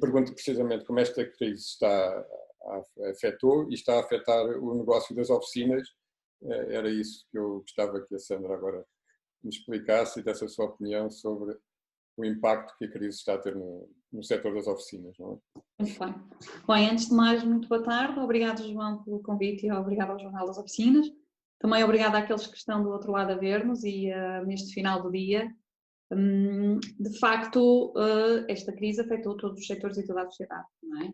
pergunto precisamente como esta crise afetou e está a afetar o negócio das oficinas. Era isso que eu gostava que a Sandra agora me explicasse e desse a sua opinião sobre o impacto que a crise está a ter no setor das oficinas, não é? Muito bem. Bem, antes de mais, muito boa tarde. Obrigado, João, pelo convite e obrigado ao Jornal das Oficinas. Também obrigada àqueles que estão do outro lado a ver-nos e neste final do dia. De facto, esta crise afetou todos os setores e toda a sociedade, não é?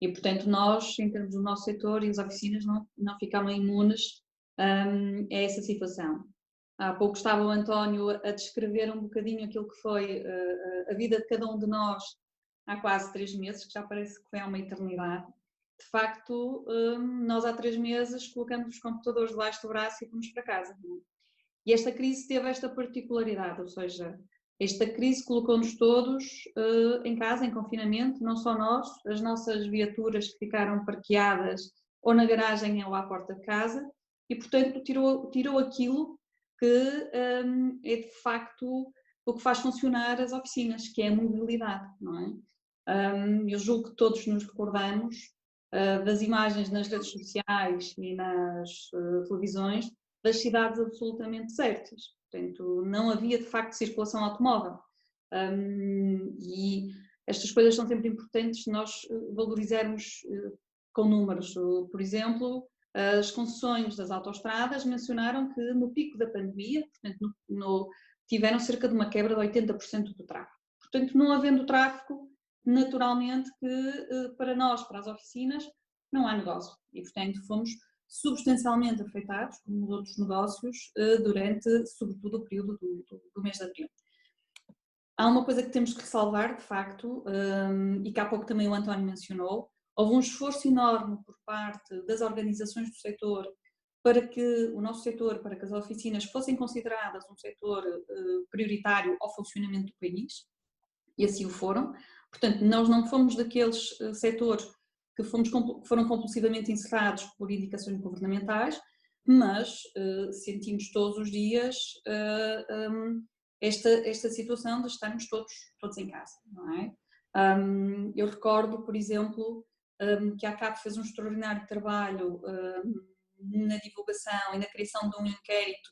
E, portanto, nós, em termos do nosso setor e as oficinas, não ficamos imunes a essa situação. Há pouco estava o António a descrever um bocadinho aquilo que foi a vida de cada um de nós há quase 3 meses, que já parece que foi há uma eternidade. De facto, nós há 3 meses colocamos os computadores debaixo do braço e fomos para casa. E esta crise teve esta particularidade, ou seja, esta crise colocou-nos todos em casa, em confinamento, não só nós, as nossas viaturas que ficaram parqueadas ou na garagem ou à porta de casa, e portanto tirou aquilo que é de facto o que faz funcionar as oficinas, que é a mobilidade, não é? Eu julgo que todos nos recordamos das imagens nas redes sociais e nas televisões das cidades absolutamente desertas. Portanto, não havia de facto circulação automóvel. E estas coisas são sempre importantes se nós valorizarmos com números. Por exemplo, as concessões das autoestradas mencionaram que no pico da pandemia, portanto, tiveram cerca de uma quebra de 80% do tráfego. Portanto, não havendo tráfego, naturalmente que para nós, para as oficinas, não há negócio. E, portanto, fomos substancialmente afetados, como os outros negócios, durante, sobretudo, o período do mês de abril. Há uma coisa que temos que ressalvar, de facto, e que há pouco também o António mencionou, houve um esforço enorme por parte das organizações do setor para que o nosso setor, para que as oficinas fossem consideradas um setor prioritário ao funcionamento do país, e assim o foram. Portanto, nós não fomos daqueles setores que foram compulsivamente encerrados por indicações governamentais, mas sentimos todos os dias esta situação de estarmos todos em casa, não é? Eu recordo, por exemplo, que a ACAP fez um extraordinário trabalho na divulgação e na criação de um inquérito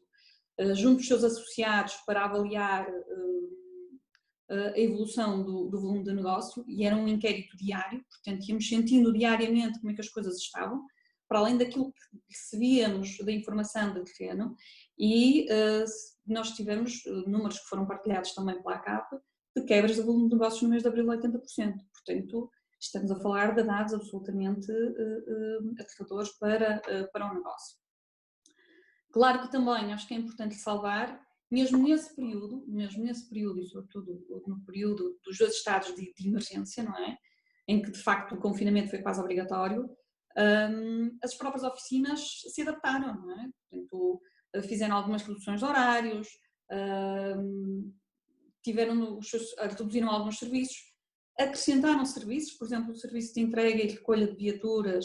junto dos seus associados para avaliar a evolução do volume de negócio, e era um inquérito diário, portanto íamos sentindo diariamente como é que as coisas estavam, para além daquilo que recebíamos da informação de terreno, e nós tivemos números que foram partilhados também pela ACAP, de quebras de volume de negócios no mês de abril de 80%, portanto estamos a falar de dados absolutamente aterradores para o negócio. Claro que também acho que é importante salvar, mesmo nesse período e sobretudo no período dos 2 estados de emergência, não é? Em que de facto o confinamento foi quase obrigatório, as próprias oficinas se adaptaram, não é? Portanto, fizeram algumas reduções de horários, reduziram alguns serviços, acrescentaram serviços, por exemplo, o serviço de entrega e recolha de viaturas.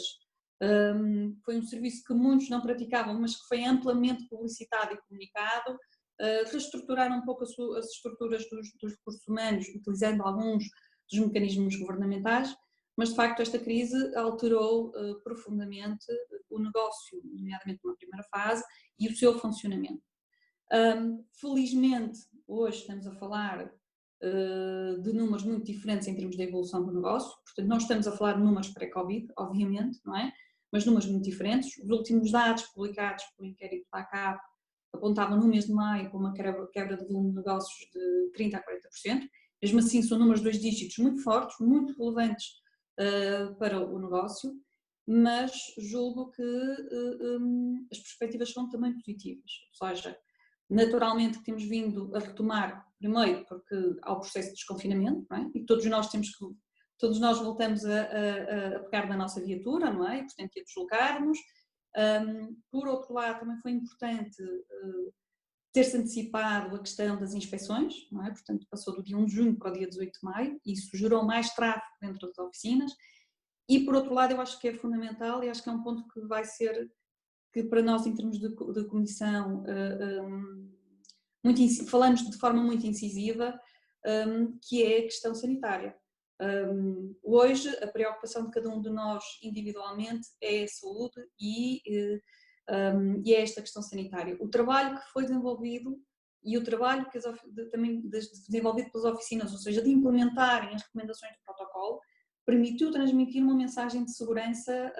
Foi um serviço que muitos não praticavam, mas que foi amplamente publicitado e comunicado. Reestruturaram um pouco as estruturas dos recursos humanos, utilizando alguns dos mecanismos governamentais, mas de facto esta crise alterou profundamente o negócio, nomeadamente numa primeira fase, e o seu funcionamento. Felizmente, hoje estamos a falar de números muito diferentes em termos da evolução do negócio, portanto não estamos a falar de números pré-Covid, obviamente, não é? Mas números muito diferentes. Os últimos dados publicados pelo inquérito da ACAP apontavam no mês de maio para uma quebra de volume de negócios de 30% a 40%, mesmo assim são números de 2 dígitos muito fortes, muito relevantes para o negócio, mas julgo que as perspectivas são também positivas, ou seja, naturalmente que temos vindo a retomar, primeiro porque há o processo de desconfinamento, não é? E todos nós voltamos a pegar na nossa viatura, não é? E portanto a deslocarmos. Por outro lado, também foi importante ter-se antecipado a questão das inspeções, não é? Portanto passou do dia 1 de junho para o dia 18 de maio, e isso gerou mais tráfego dentro das oficinas. E por outro lado eu acho que é fundamental, e acho que é um ponto que vai ser, que para nós em termos de comissão, falamos de forma muito incisiva, que é a questão sanitária. Hoje, a preocupação de cada um de nós individualmente é a saúde e é esta questão sanitária. O trabalho que foi desenvolvido e o trabalho que também desenvolvido pelas oficinas, ou seja, de implementarem as recomendações do protocolo, permitiu transmitir uma mensagem de segurança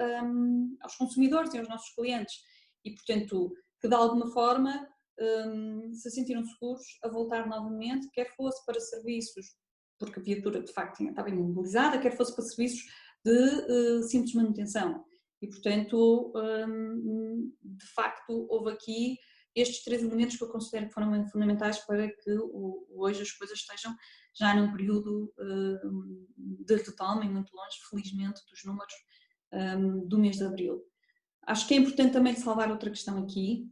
aos consumidores e aos nossos clientes e, portanto, que de alguma forma se sentiram seguros a voltar novamente, quer fosse para serviços, porque a viatura de facto estava imobilizada, quer fosse para serviços de simples manutenção. E, portanto, de facto, houve aqui estes 3 elementos que eu considero que foram fundamentais para que hoje as coisas estejam já num período de retoma e muito longe, felizmente, dos números do mês de abril. Acho que é importante também salvar outra questão aqui.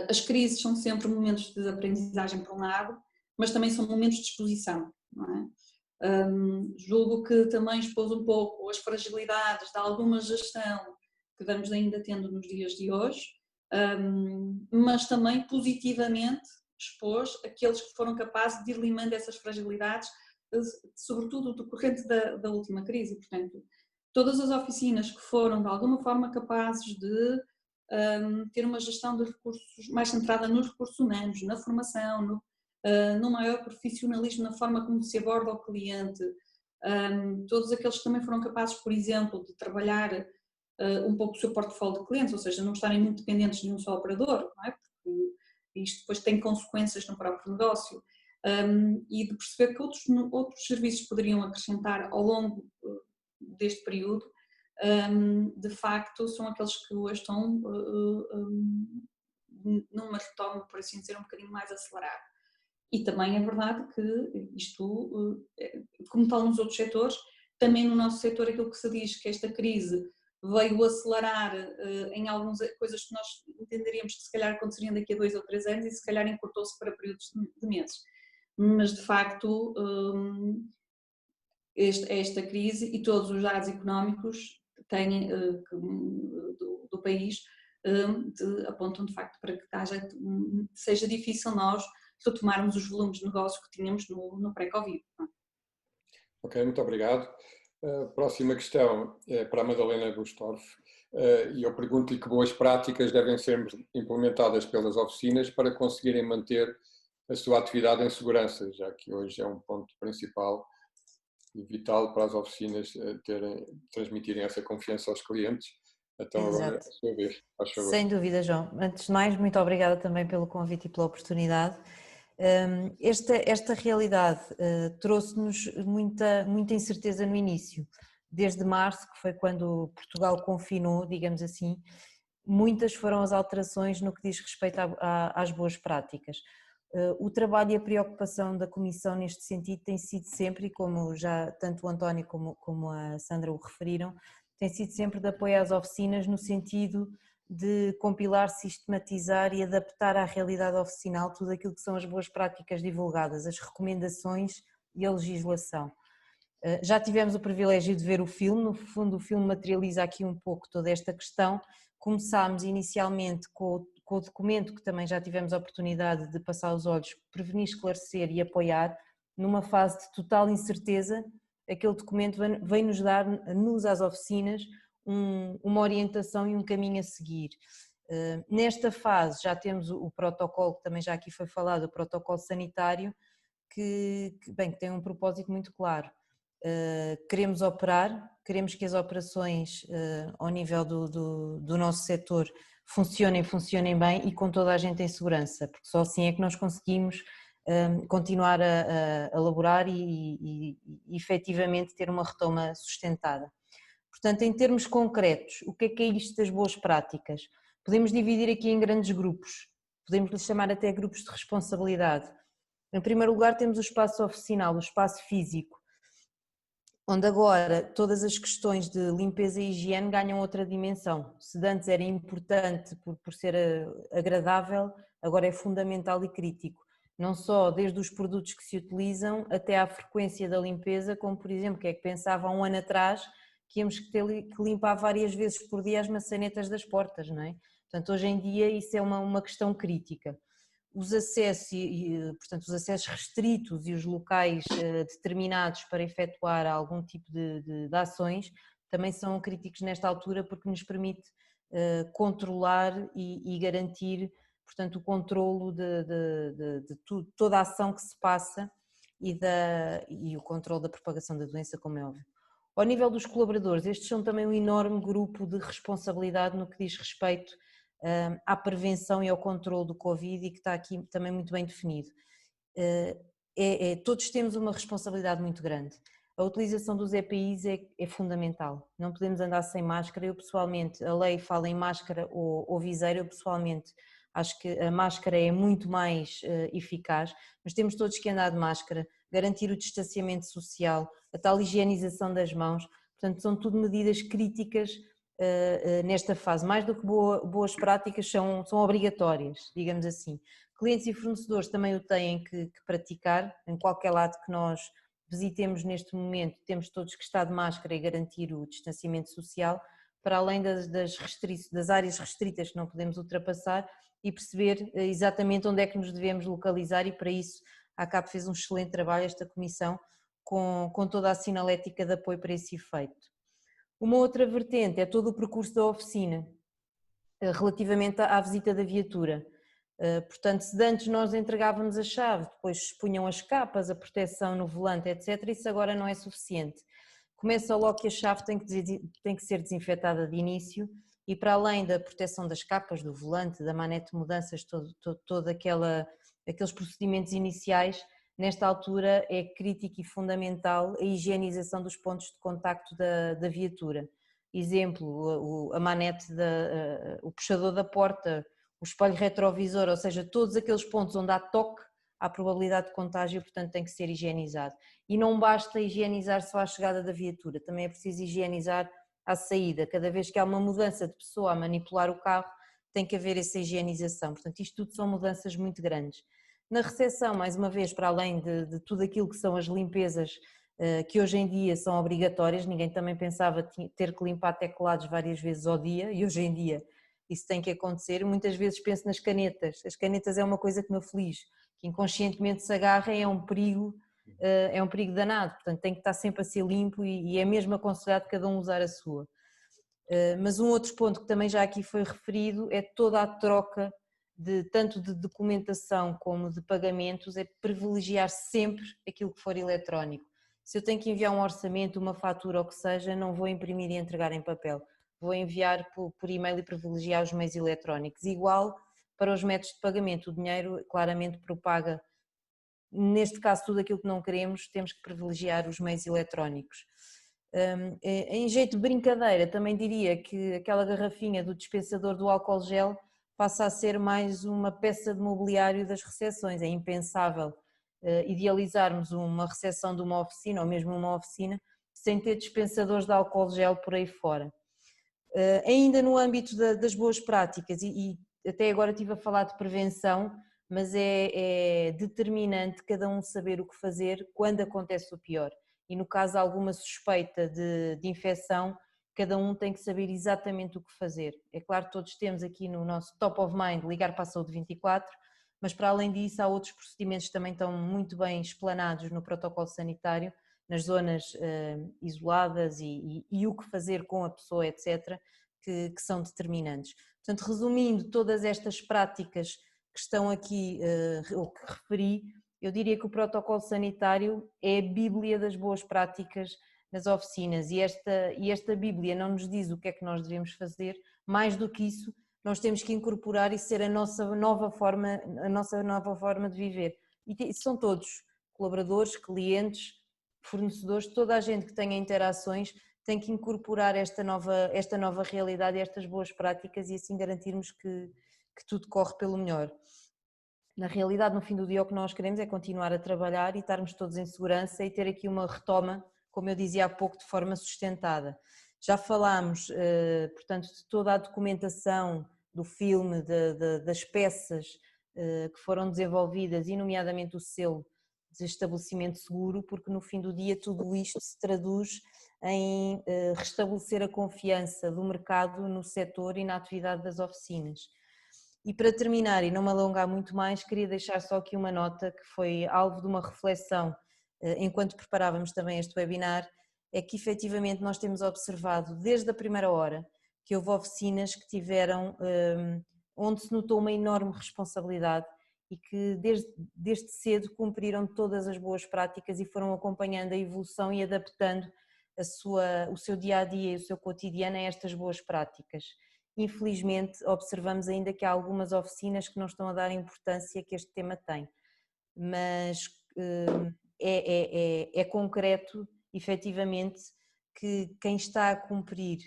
As crises são sempre momentos de aprendizagem por um lado, mas também são momentos de exposição, não é? Julgo que também expôs um pouco as fragilidades de alguma gestão que vamos ainda tendo nos dias de hoje, mas também positivamente expôs aqueles que foram capazes de ir limando essas fragilidades, sobretudo decorrente da última crise. Portanto, todas as oficinas que foram de alguma forma capazes de ter uma gestão de recursos mais centrada nos recursos humanos, na formação, no maior profissionalismo na forma como se aborda o cliente, todos aqueles que também foram capazes, por exemplo, de trabalhar um pouco o seu portfólio de clientes, ou seja, não estarem muito dependentes de um só operador, não é? Porque isto depois tem consequências no próprio negócio, e de perceber que outros serviços poderiam acrescentar ao longo deste período, de facto são aqueles que hoje estão numa retoma, por assim dizer, um bocadinho mais acelerada. E também é verdade que isto, como tal nos outros setores, também no nosso setor aquilo que se diz que esta crise veio acelerar em algumas coisas que nós entenderíamos que se calhar aconteceriam daqui a 2 ou 3 anos e se calhar encurtou-se para períodos de meses. Mas de facto esta crise e todos os dados económicos têm, do país apontam de facto para que seja difícil nós retomarmos os volumes de negócio que tínhamos no pré-Covid. Ok, muito obrigado. Próxima questão é para a Madalena Bustorff e eu pergunto-lhe que boas práticas devem ser implementadas pelas oficinas para conseguirem manter a sua atividade em segurança, já que hoje é um ponto principal e vital para as oficinas transmitirem essa confiança aos clientes. Então agora, a sua vez, faz favor. Sem dúvida, João. Antes de mais, muito obrigada também pelo convite e pela oportunidade. Esta realidade trouxe-nos muita incerteza no início. Desde março, que foi quando Portugal confinou, digamos assim, muitas foram as alterações no que diz respeito às boas práticas. O trabalho e a preocupação da Comissão neste sentido tem sido sempre, e como já tanto o António como a Sandra o referiram, tem sido sempre de apoio às oficinas no sentido de compilar, sistematizar e adaptar à realidade oficinal tudo aquilo que são as boas práticas divulgadas, as recomendações e a legislação. Já tivemos o privilégio de ver o filme, no fundo o filme materializa aqui um pouco toda esta questão. Começámos inicialmente com o documento que também já tivemos a oportunidade de passar os olhos, prevenir, esclarecer e apoiar, numa fase de total incerteza. Aquele documento vem-nos dar, às oficinas, uma orientação e um caminho a seguir. Nesta fase já temos o protocolo, que também já aqui foi falado, o protocolo sanitário, que tem um propósito muito claro. Queremos operar, queremos que as operações ao nível do nosso setor funcionem bem e com toda a gente em segurança, porque só assim é que nós conseguimos continuar a laborar e efetivamente ter uma retoma sustentada. Portanto, em termos concretos, o que é isto das boas práticas? Podemos dividir aqui em grandes grupos, podemos lhe chamar até grupos de responsabilidade. Em primeiro lugar temos o espaço oficinal, o espaço físico, onde agora todas as questões de limpeza e higiene ganham outra dimensão. Se antes era importante por ser agradável, agora é fundamental e crítico. Não só desde os produtos que se utilizam até à frequência da limpeza, como por exemplo, que é que pensava há um ano atrás que íamos ter que limpar várias vezes por dia as maçanetas das portas, não é? Portanto, hoje em dia isso é uma questão crítica. os acessos, portanto, os acessos restritos e os locais determinados para efetuar algum tipo de ações também são críticos nesta altura, porque nos permite controlar e garantir, portanto, o controlo de toda a ação que se passa e o controle da propagação da doença, como é óbvio. Ao nível dos colaboradores, estes são também um enorme grupo de responsabilidade no que diz respeito à prevenção e ao controle do Covid, e que está aqui também muito bem definido. Todos temos uma responsabilidade muito grande. A utilização dos EPIs é fundamental, não podemos andar sem máscara. Eu pessoalmente, a lei fala em máscara ou viseira, eu pessoalmente acho que a máscara é muito mais eficaz, mas temos todos que andar de máscara, garantir o distanciamento social, a tal higienização das mãos, portanto são tudo medidas críticas nesta fase, mais do que boas práticas, são obrigatórias, digamos assim. Clientes e fornecedores também o têm que praticar, em qualquer lado que nós visitemos neste momento, temos todos que estar de máscara e garantir o distanciamento social, para além das áreas restritas que não podemos ultrapassar, e perceber exatamente onde é que nos devemos localizar, e para isso a ACAP fez um excelente trabalho, esta comissão, com toda a sinalética de apoio para esse efeito. Uma outra vertente é todo o percurso da oficina, relativamente à visita da viatura. Portanto, se antes nós entregávamos a chave, depois punham as capas, a proteção no volante, etc., isso agora não é suficiente. Começa logo que a chave tem que ser desinfetada de início, e para além da proteção das capas, do volante, da manete de mudanças, todo aqueles procedimentos iniciais, nesta altura é crítico e fundamental a higienização dos pontos de contacto da viatura. Exemplo, a manete, o puxador da porta, o espelho retrovisor, ou seja, todos aqueles pontos onde há toque, há probabilidade de contágio, portanto tem que ser higienizado. E não basta higienizar só à chegada da viatura, também é preciso higienizar à saída. Cada vez que há uma mudança de pessoa a manipular o carro, tem que haver essa higienização. Portanto, isto tudo são mudanças muito grandes. Na recepção, mais uma vez, para além de tudo aquilo que são as limpezas que hoje em dia são obrigatórias, ninguém também pensava ter que limpar teclados várias vezes ao dia, e hoje em dia isso tem que acontecer. Muitas vezes penso nas canetas. As canetas é uma coisa que me aflige, que inconscientemente se agarra, é um perigo danado, portanto tem que estar sempre a ser limpo, e é mesmo aconselhado cada um usar a sua. Mas um outro ponto que também já aqui foi referido é toda a troca tanto de documentação como de pagamentos, é privilegiar sempre aquilo que for eletrónico. Se eu tenho que enviar um orçamento, uma fatura ou o que seja, não vou imprimir e entregar em papel, vou enviar por e-mail e privilegiar os meios eletrónicos. Igual para os métodos de pagamento, o dinheiro claramente propaga, neste caso tudo aquilo que não queremos, temos que privilegiar os meios eletrónicos. Em jeito de brincadeira, também diria que aquela garrafinha do dispensador do álcool gel passa a ser mais uma peça de mobiliário das recepções. É impensável idealizarmos uma recepção de uma oficina, ou mesmo uma oficina, sem ter dispensadores de álcool gel por aí fora. Ainda no âmbito das boas práticas, e até agora estive a falar de prevenção, mas é determinante cada um saber o que fazer quando acontece o pior. E no caso de alguma suspeita de infecção, cada um tem que saber exatamente o que fazer. É claro que todos temos aqui no nosso top of mind ligar para a Saúde 24, mas para além disso há outros procedimentos que também estão muito bem explanados no protocolo sanitário, nas zonas isoladas e o que fazer com a pessoa, etc., que são determinantes. Portanto, resumindo todas estas práticas que estão aqui, ou que referi, eu diria que o protocolo sanitário é a bíblia das boas práticas nas oficinas, e esta bíblia não nos diz o que é que nós devemos fazer, mais do que isso, nós temos que incorporar e ser a nossa nova forma de viver. E são todos, colaboradores, clientes, fornecedores, toda a gente que tenha interações tem que incorporar esta nova realidade e estas boas práticas, e assim garantirmos que tudo corre pelo melhor. Na realidade, no fim do dia, o que nós queremos é continuar a trabalhar e estarmos todos em segurança e ter aqui uma retoma, como eu dizia há pouco, de forma sustentada. Já falámos, portanto, de toda a documentação do filme, das peças que foram desenvolvidas, e nomeadamente o selo de estabelecimento seguro, porque no fim do dia tudo isto se traduz em restabelecer a confiança do mercado no setor e na atividade das oficinas. E para terminar, e não me alongar muito mais, queria deixar só aqui uma nota que foi alvo de uma reflexão enquanto preparávamos também este webinar, é que efetivamente nós temos observado desde a primeira hora que houve oficinas que tiveram, onde se notou uma enorme responsabilidade e que desde cedo cumpriram todas as boas práticas e foram acompanhando a evolução e adaptando o seu dia-a-dia e o seu cotidiano a estas boas práticas. Infelizmente observamos ainda que há algumas oficinas que não estão a dar a importância que este tema tem, mas é concreto efetivamente que quem está a cumprir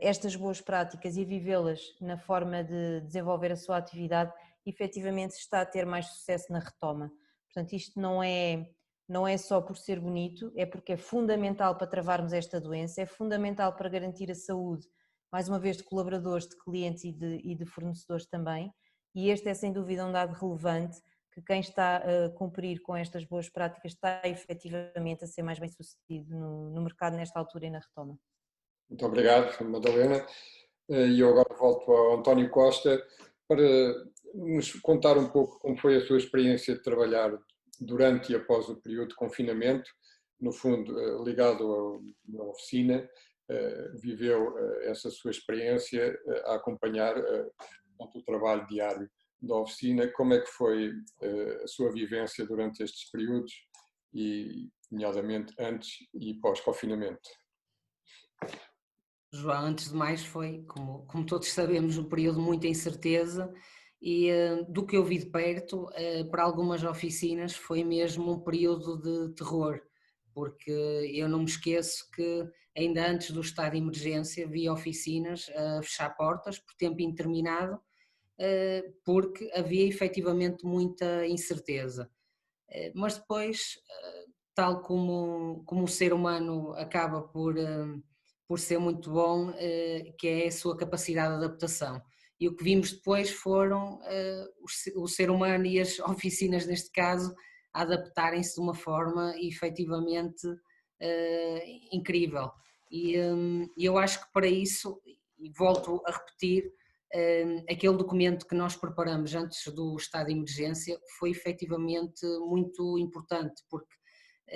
estas boas práticas e a vivê-las na forma de desenvolver a sua atividade, efetivamente está a ter mais sucesso na retoma. Portanto, isto não é só por ser bonito, é porque é fundamental para travarmos esta doença, é fundamental para garantir a saúde, mais uma vez, de colaboradores, de clientes e de fornecedores também, e este é sem dúvida um dado relevante, que quem está a cumprir com estas boas práticas está efetivamente a ser mais bem sucedido no mercado nesta altura e na retoma. Muito obrigado, Madalena. E eu agora volto ao António Costa para nos contar um pouco como foi a sua experiência de trabalhar durante e após o período de confinamento, no fundo ligado à oficina, viveu essa sua experiência a acompanhar o trabalho diário da oficina. Como é que foi a sua vivência durante estes períodos e, nomeadamente, antes e pós-confinamento? João, antes de mais foi, como todos sabemos, um período de muita incerteza e do que eu vi de perto, para algumas oficinas foi mesmo um período de terror, porque eu não me esqueço que ainda antes do estado de emergência vi oficinas a fechar portas por tempo indeterminado, porque havia efetivamente muita incerteza. Mas depois, tal como o ser humano acaba por ser muito bom, que é a sua capacidade de adaptação. E o que vimos depois foram o ser humano e as oficinas, neste caso, a adaptarem-se de uma forma efetivamente incrível. E eu acho que para isso, e volto a repetir, aquele documento que nós preparamos antes do estado de emergência foi efetivamente muito importante, porque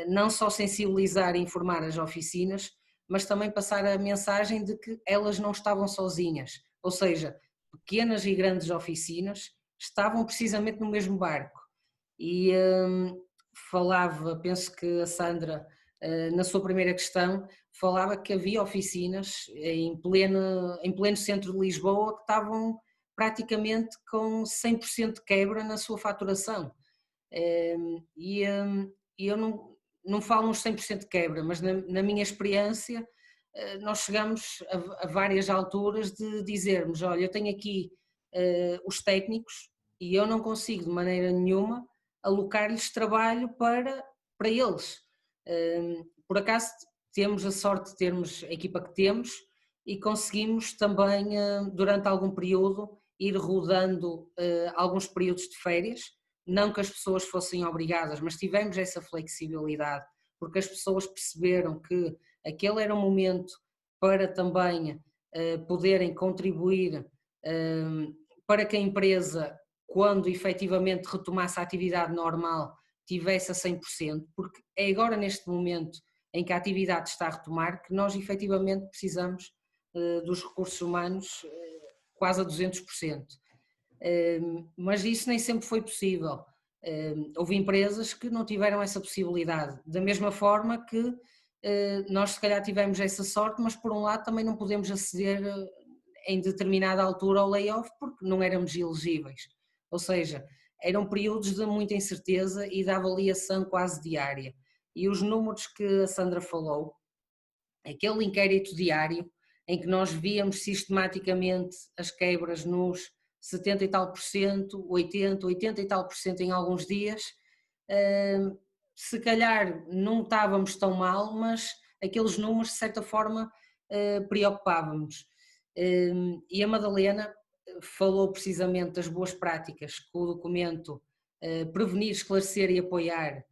não só sensibilizar e informar as oficinas, mas também passar a mensagem de que elas não estavam sozinhas, ou seja, pequenas e grandes oficinas estavam precisamente no mesmo barco. E falava, penso que a Sandra, na sua primeira questão, falava que havia oficinas em pleno centro de Lisboa que estavam praticamente com 100% de quebra na sua faturação. E eu não falo nos 100% de quebra, mas na minha experiência nós chegamos a várias alturas de dizermos, olha, eu tenho aqui os técnicos e eu não consigo de maneira nenhuma alocar-lhes trabalho para eles. Por acaso temos a sorte de termos a equipa que temos e conseguimos também durante algum período ir rodando alguns períodos de férias, não que as pessoas fossem obrigadas, mas tivemos essa flexibilidade, porque as pessoas perceberam que aquele era um momento para também poderem contribuir para que a empresa, quando efetivamente retomasse a atividade normal, tivesse a 100%, porque é agora neste momento em que a atividade está a retomar que nós efetivamente precisamos dos recursos humanos quase a 200%. Mas isso nem sempre foi possível. Houve empresas que não tiveram essa possibilidade, da mesma forma que nós se calhar tivemos essa sorte, mas por um lado também não podemos aceder em determinada altura ao layoff porque não éramos elegíveis, ou seja, eram períodos de muita incerteza e de avaliação quase diária. E os números que a Sandra falou, aquele inquérito diário em que nós víamos sistematicamente as quebras nos 70 e tal por cento, 80 e tal por cento em alguns dias, se calhar não estávamos tão mal, mas aqueles números de certa forma preocupavam-nos. E a Madalena falou precisamente das boas práticas que o documento Prevenir, Esclarecer e Apoiar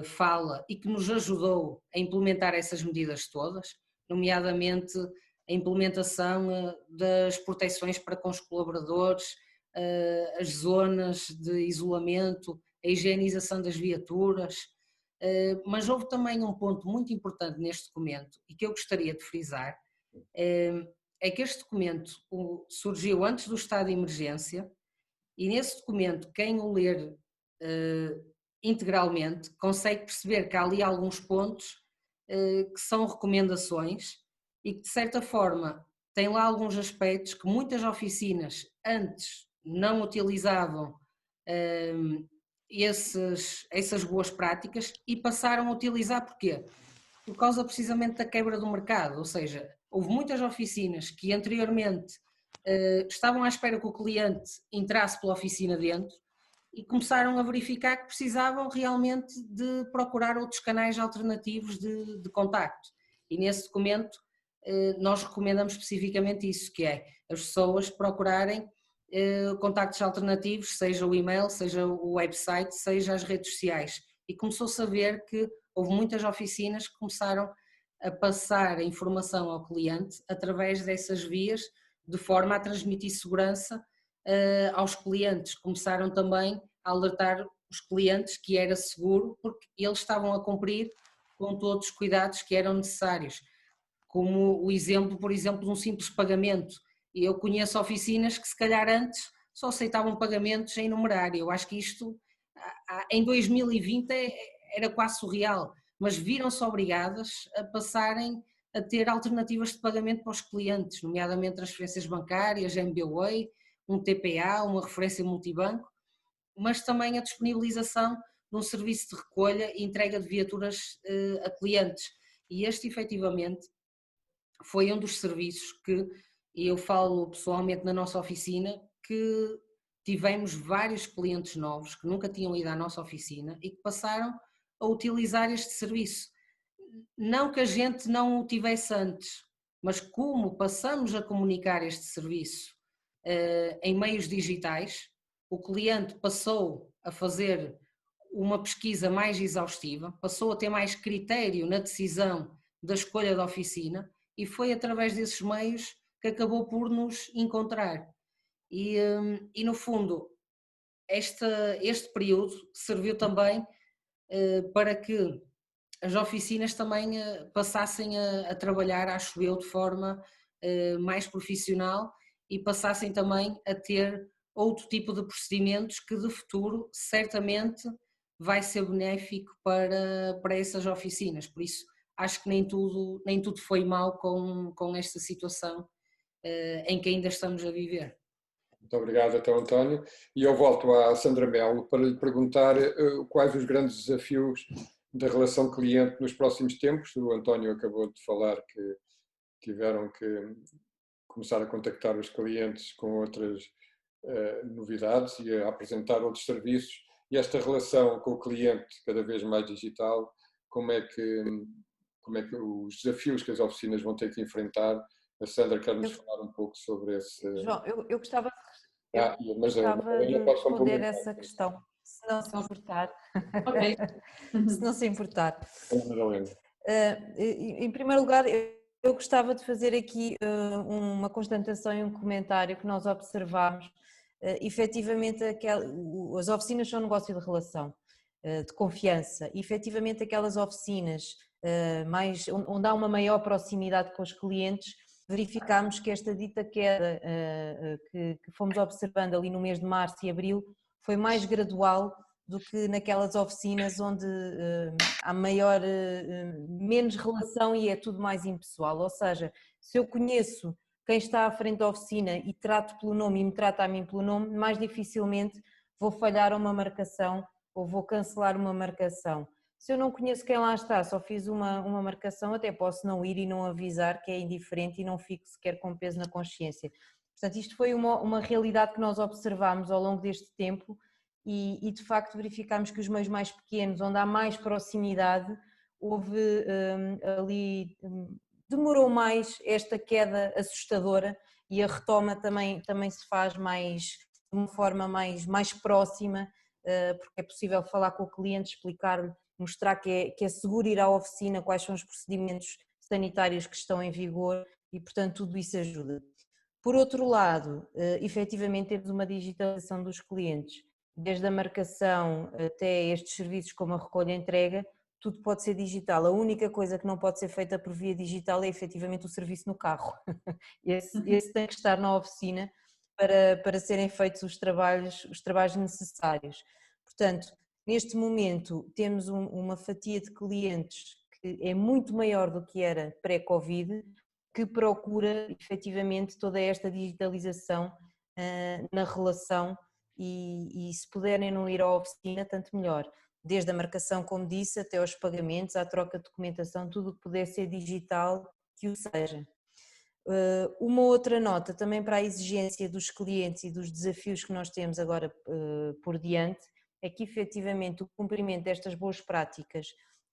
fala e que nos ajudou a implementar essas medidas todas, nomeadamente a implementação das proteções para com os colaboradores, as zonas de isolamento, a higienização das viaturas, mas houve também um ponto muito importante neste documento e que eu gostaria de frisar, é que este documento surgiu antes do estado de emergência e nesse documento quem o ler integralmente consegue perceber que há ali alguns pontos que são recomendações e que de certa forma tem lá alguns aspectos que muitas oficinas antes não utilizavam essas boas práticas e passaram a utilizar. Porquê? Por causa precisamente da quebra do mercado, ou seja, houve muitas oficinas que anteriormente estavam à espera que o cliente entrasse pela oficina dentro e começaram a verificar que precisavam realmente de procurar outros canais alternativos de contacto. E nesse documento nós recomendamos especificamente isso, que é as pessoas procurarem contactos alternativos, seja o e-mail, seja o website, seja as redes sociais. E começou-se a ver que houve muitas oficinas que começaram a passar a informação ao cliente através dessas vias, de forma a transmitir segurança aos clientes. Começaram também a alertar os clientes que era seguro, porque eles estavam a cumprir com todos os cuidados que eram necessários. Como o exemplo, por exemplo, de um simples pagamento. Eu conheço oficinas que se calhar antes só aceitavam pagamentos em numerário. Eu acho que isto em 2020 era quase surreal, mas viram-se obrigadas a passarem a ter alternativas de pagamento para os clientes, nomeadamente transferências bancárias, MBWay, um TPA, uma referência multibanco, mas também a disponibilização de um serviço de recolha e entrega de viaturas a clientes. E este, efetivamente, foi um dos serviços que, e eu falo pessoalmente na nossa oficina, que tivemos vários clientes novos que nunca tinham ido à nossa oficina e que passaram a utilizar este serviço. Não que a gente não o tivesse antes, mas como passamos a comunicar este serviço em meios digitais, o cliente passou a fazer uma pesquisa mais exaustiva, passou a ter mais critério na decisão da escolha da oficina e foi através desses meios que acabou por nos encontrar. E no fundo, este período serviu também para que as oficinas também passassem a trabalhar, acho eu, de forma mais profissional e passassem também a ter outro tipo de procedimentos que de futuro certamente vai ser benéfico para essas oficinas. Por isso, acho que nem tudo foi mal com esta situação em que ainda estamos a viver. Muito obrigado, então, António. E eu volto à Sandra Melo para lhe perguntar quais os grandes desafios da relação cliente nos próximos tempos. O António acabou de falar que tiveram que começar a contactar os clientes com outras novidades e a apresentar outros serviços. E esta relação com o cliente, cada vez mais digital, como é que os desafios que as oficinas vão ter que enfrentar? A Sandra quer-nos falar um pouco sobre esse... João, eu gostava mas gostava de responder essa questão, se não se importar. Ok. Se não se importar. Madalena. Em primeiro lugar, eu gostava de fazer aqui uma constatação e um comentário que nós observamos. Efetivamente, as oficinas são um negócio de relação, de confiança. E, efetivamente, aquelas oficinas onde há uma maior proximidade com os clientes, verificámos que esta dita queda que fomos observando ali no mês de março e abril foi mais gradual do que naquelas oficinas onde há menos relação e é tudo mais impessoal. Ou seja, se eu conheço quem está à frente da oficina e trato pelo nome e me trata a mim pelo nome, mais dificilmente vou falhar uma marcação ou vou cancelar uma marcação. Se eu não conheço quem lá está, só fiz uma marcação, até posso não ir e não avisar, que é indiferente e não fico sequer com peso na consciência. Portanto, isto foi uma realidade que nós observámos ao longo deste tempo e de facto verificámos que os meios mais pequenos, onde há mais proximidade, houve ali, demorou mais esta queda assustadora e a retoma também se faz de uma forma mais próxima, porque é possível falar com o cliente, explicar-lhe, mostrar que é seguro ir à oficina, quais são os procedimentos sanitários que estão em vigor e, portanto, tudo isso ajuda. Por outro lado, efetivamente temos uma digitalização dos clientes, desde a marcação até estes serviços como a recolha e entrega, tudo pode ser digital. A única coisa que não pode ser feita por via digital é efetivamente o serviço no carro. Esse tem que estar na oficina para serem feitos os trabalhos necessários. Portanto, neste momento temos uma fatia de clientes que é muito maior do que era pré-Covid, que procura efetivamente toda esta digitalização na relação e se puderem não ir à oficina, tanto melhor. Desde a marcação, como disse, até aos pagamentos, à troca de documentação, tudo o que puder ser digital, que o seja. Uma outra nota também para a exigência dos clientes e dos desafios que nós temos agora por diante, é que efetivamente o cumprimento destas boas práticas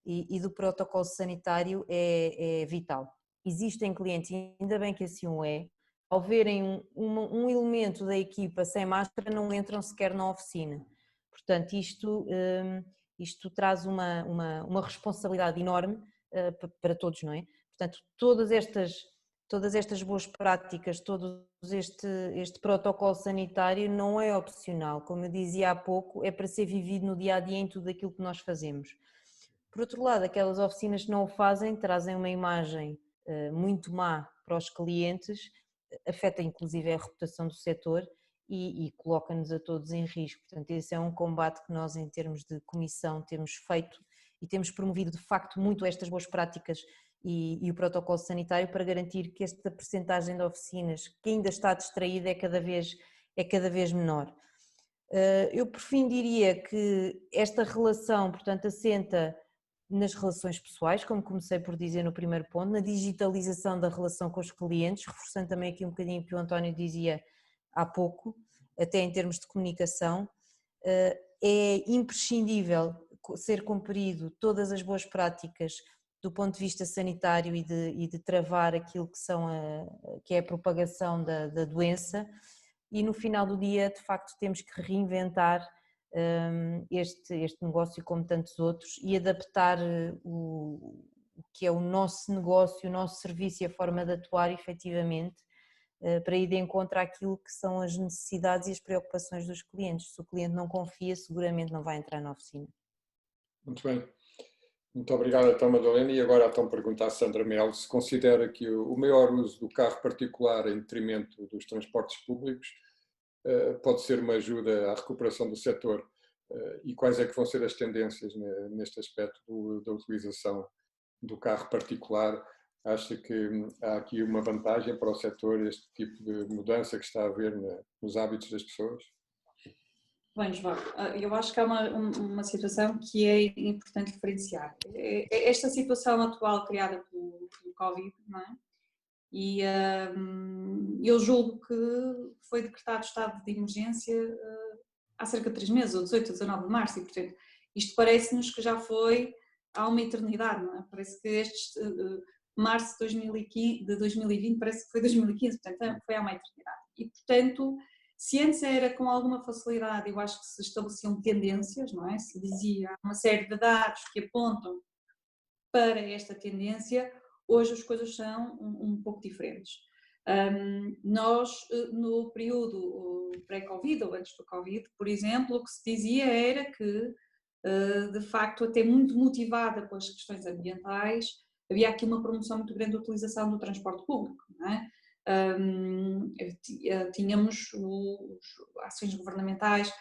e do protocolo sanitário é vital. Existem clientes, e ainda bem que assim o é, ao verem um elemento da equipa sem máscara não entram sequer na oficina. Portanto, isto traz uma responsabilidade enorme para todos, não é? Portanto, todas estas boas práticas, todo este protocolo sanitário não é opcional, como eu dizia há pouco, é para ser vivido no dia a dia em tudo aquilo que nós fazemos. Por outro lado, aquelas oficinas que não o fazem trazem uma imagem muito má para os clientes, afeta inclusive a reputação do setor e coloca-nos a todos em risco. Portanto, esse é um combate que nós, em termos de comissão, temos feito e temos promovido de facto muito estas boas práticas e o protocolo sanitário para garantir que esta percentagem de oficinas que ainda está distraída é cada vez menor. Eu por fim diria que esta relação, portanto, assenta nas relações pessoais, como comecei por dizer no primeiro ponto, na digitalização da relação com os clientes, reforçando também aqui um bocadinho o que o António dizia há pouco, até em termos de comunicação. É imprescindível ser cumprido todas as boas práticas do ponto de vista sanitário e de travar aquilo que é a propagação da doença, e no final do dia de facto temos que reinventar este negócio como tantos outros e adaptar o que é o nosso negócio, o nosso serviço e a forma de atuar efetivamente para ir de encontro àquilo que são as necessidades e as preocupações dos clientes. Se o cliente não confia, seguramente não vai entrar na oficina. Muito bem. Muito obrigado, então, Madalena. E agora, então, perguntar a Sandra Melo se considera que o maior uso do carro particular em detrimento dos transportes públicos pode ser uma ajuda à recuperação do setor, e quais é que vão ser as tendências neste aspecto da utilização do carro particular? Acha que há aqui uma vantagem para o setor, este tipo de mudança que está a haver nos hábitos das pessoas? Bem, João, eu acho que há uma situação que é importante diferenciar. Esta situação atual criada pelo Covid, não é? E eu julgo que foi decretado estado de emergência há cerca de 3 meses, ou 18 ou 19 de março, e portanto isto parece-nos que já foi há uma eternidade, não é? Parece que março de 2020 parece que foi 2015, portanto foi há uma eternidade. E portanto, se antes era com alguma facilidade, eu acho que se estabeleciam tendências, não é? Se dizia uma série de dados que apontam para esta tendência, hoje as coisas são um pouco diferentes. Nós, no período pré-Covid ou antes do Covid, por exemplo, o que se dizia era que, de facto, até muito motivada pelas questões ambientais, havia aqui uma promoção muito grande da utilização do transporte público, não é? Tínhamos ações governamentais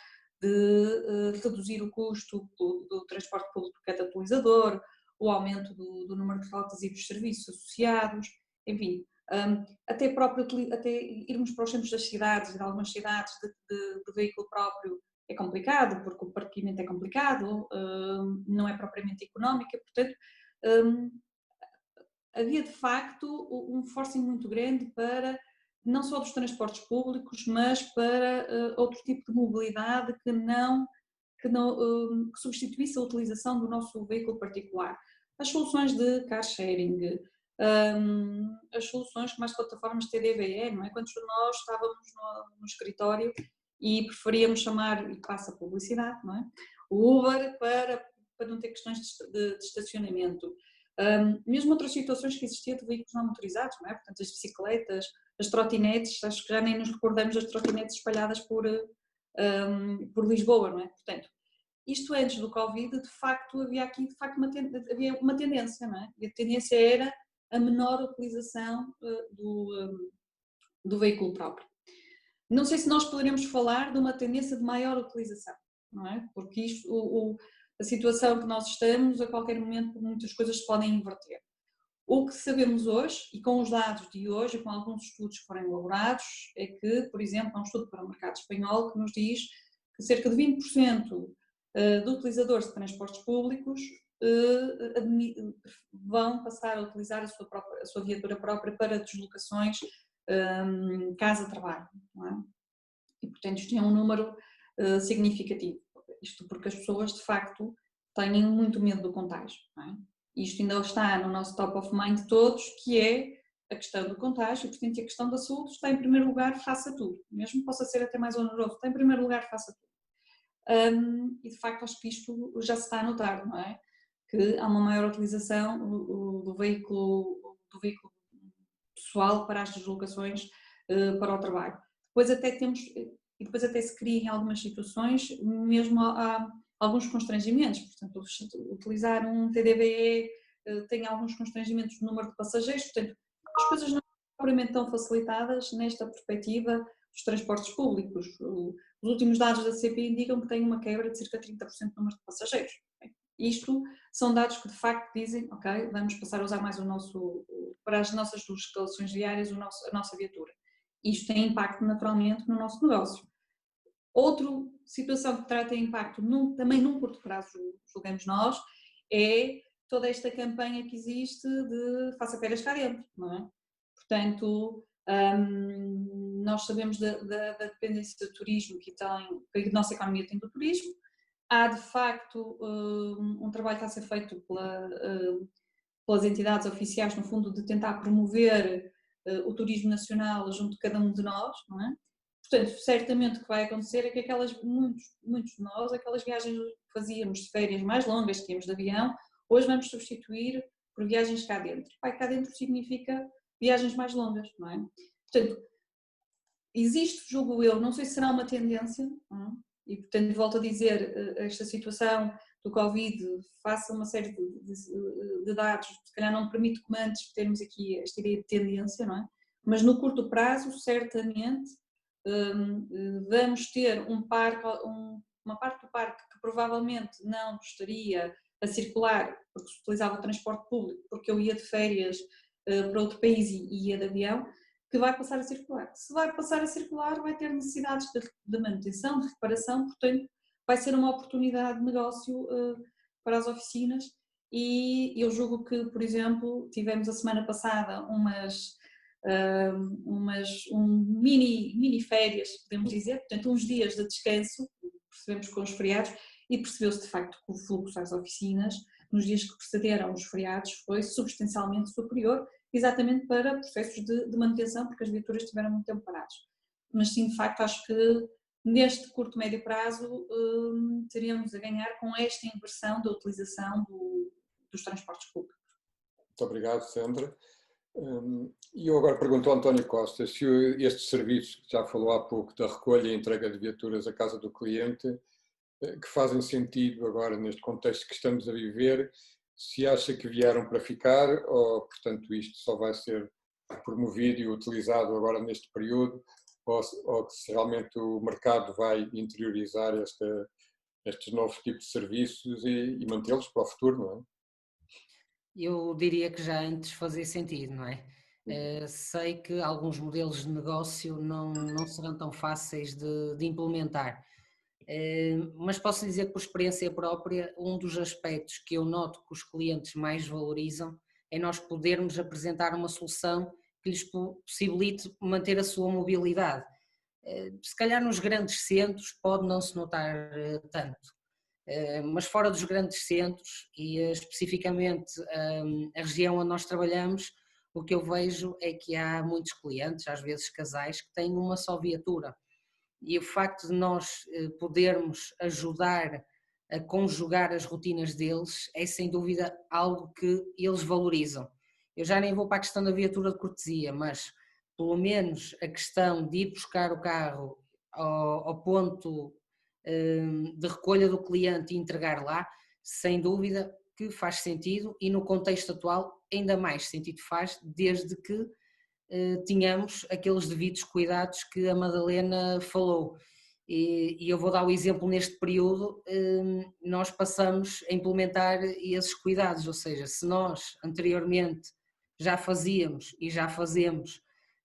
de reduzir o custo do transporte público por cada utilizador, o aumento do número de rotas e dos serviços associados, enfim, até irmos para os centros das cidades, de algumas cidades de veículo próprio é complicado, porque o parqueamento é complicado, não é propriamente económico, portanto, havia de facto um forcing muito grande para não só dos transportes públicos, mas para outro tipo de mobilidade que substituísse a utilização do nosso veículo particular. As soluções de car sharing, as soluções como as plataformas TDVE, não é? Quando nós estávamos no escritório e preferíamos chamar, e passa a publicidade, não é? O Uber para não ter questões de estacionamento. Mesmo outras situações que existiam de veículos não motorizados, não é? Portanto, as bicicletas, as trotinetes, acho que já nem nos recordamos das trotinetes espalhadas por Lisboa, não é? Portanto, isto antes do Covid, de facto, havia aqui havia uma tendência, não é? E a tendência era a menor utilização do veículo próprio. Não sei se nós poderemos falar de uma tendência de maior utilização, não é? Porque isto, a situação que nós estamos, a qualquer momento muitas coisas se podem inverter. O que sabemos hoje, e com os dados de hoje, com alguns estudos que foram elaborados, é que, por exemplo, há um estudo para o mercado espanhol que nos diz que cerca de 20% de utilizadores de transportes públicos vão passar a utilizar a sua viatura própria para deslocações casa-trabalho, não é? E, portanto, isto é um número significativo. Isto porque as pessoas, de facto, têm muito medo do contágio, não é? Isto ainda está no nosso top of mind de todos, que é a questão do contágio, portanto, a questão da saúde está em primeiro lugar, faça tudo. Mesmo que possa ser até mais oneroso, está em primeiro lugar, faça tudo. E, de facto, acho que isto já se está a notar, não é? Que há uma maior utilização do veículo pessoal para as deslocações para o trabalho. Depois até se cria em algumas situações, mesmo há alguns constrangimentos, portanto, utilizar um TDVE tem alguns constrangimentos no número de passageiros, portanto, as coisas não são propriamente tão facilitadas nesta perspectiva dos transportes públicos. Os últimos dados da CP indicam que tem uma quebra de cerca de 30% do número de passageiros. Isto são dados que de facto dizem, ok, vamos passar a usar mais para as nossas escalações diárias, a nossa viatura. Isto tem impacto naturalmente no nosso negócio. Outra situação que terá impacto também num curto prazo, julgamos nós, é toda esta campanha que existe de faça férias cá dentro, não é? Portanto, nós sabemos da dependência do turismo que a nossa economia tem do turismo. Há de facto um trabalho que está a ser feito pelas entidades oficiais, no fundo, de tentar promover o turismo nacional junto de cada um de nós, não é? Portanto, certamente o que vai acontecer é que muitos de nós, aquelas viagens que fazíamos de férias mais longas, que íamos de avião, hoje vamos substituir por viagens cá dentro. Cá dentro significa viagens mais longas, não é? Portanto, existe, julgo eu, não sei se será uma tendência, não é? E portanto volto a dizer, esta situação do Covid face a uma série de dados, se calhar não permite como antes termos aqui esta ideia de tendência, não é? Mas no curto prazo, certamente, vamos ter uma parte do parque que provavelmente não estaria a circular porque se utilizava o transporte público, porque eu ia de férias para outro país e ia de avião, que vai passar a circular. Se vai passar a circular, vai ter necessidades de manutenção, de reparação, portanto, vai ser uma oportunidade de negócio para as oficinas e eu julgo que, por exemplo, tivemos a semana passada mini férias, podemos dizer, portanto, uns dias de descanso, percebemos com os feriados, e percebeu-se de facto que o fluxo às oficinas, nos dias que precederam os feriados, foi substancialmente superior, exatamente para processos de manutenção, porque as viaturas estiveram muito tempo paradas. Mas sim, de facto, acho que neste curto, médio prazo teríamos a ganhar com esta inversão da utilização dos transportes públicos. Muito obrigado, Sandra. E eu agora pergunto ao António Costa se estes serviços, que já falou há pouco, da recolha e entrega de viaturas à casa do cliente, que fazem sentido agora neste contexto que estamos a viver, se acha que vieram para ficar ou, portanto, isto só vai ser promovido e utilizado agora neste período, ou se realmente o mercado vai interiorizar estes novos tipos de serviços e mantê-los para o futuro, não é? Eu diria que já antes fazia sentido, não é? Sei que alguns modelos de negócio não serão tão fáceis de implementar, mas posso dizer que por experiência própria, um dos aspectos que eu noto que os clientes mais valorizam é nós podermos apresentar uma solução que lhes possibilite manter a sua mobilidade. Se calhar nos grandes centros pode não se notar tanto, mas fora dos grandes centros e especificamente a região onde nós trabalhamos, o que eu vejo é que há muitos clientes, às vezes casais, que têm uma só viatura e o facto de nós podermos ajudar a conjugar as rotinas deles é sem dúvida algo que eles valorizam. Eu já nem vou para a questão da viatura de cortesia, mas pelo menos a questão de ir buscar o carro ao ponto de recolha do cliente e entregar lá, sem dúvida que faz sentido, e no contexto atual ainda mais sentido faz, desde que tínhamos aqueles devidos cuidados que a Madalena falou. E eu vou dar o exemplo: neste período nós passamos a implementar esses cuidados, ou seja, se nós anteriormente já fazíamos e já fazemos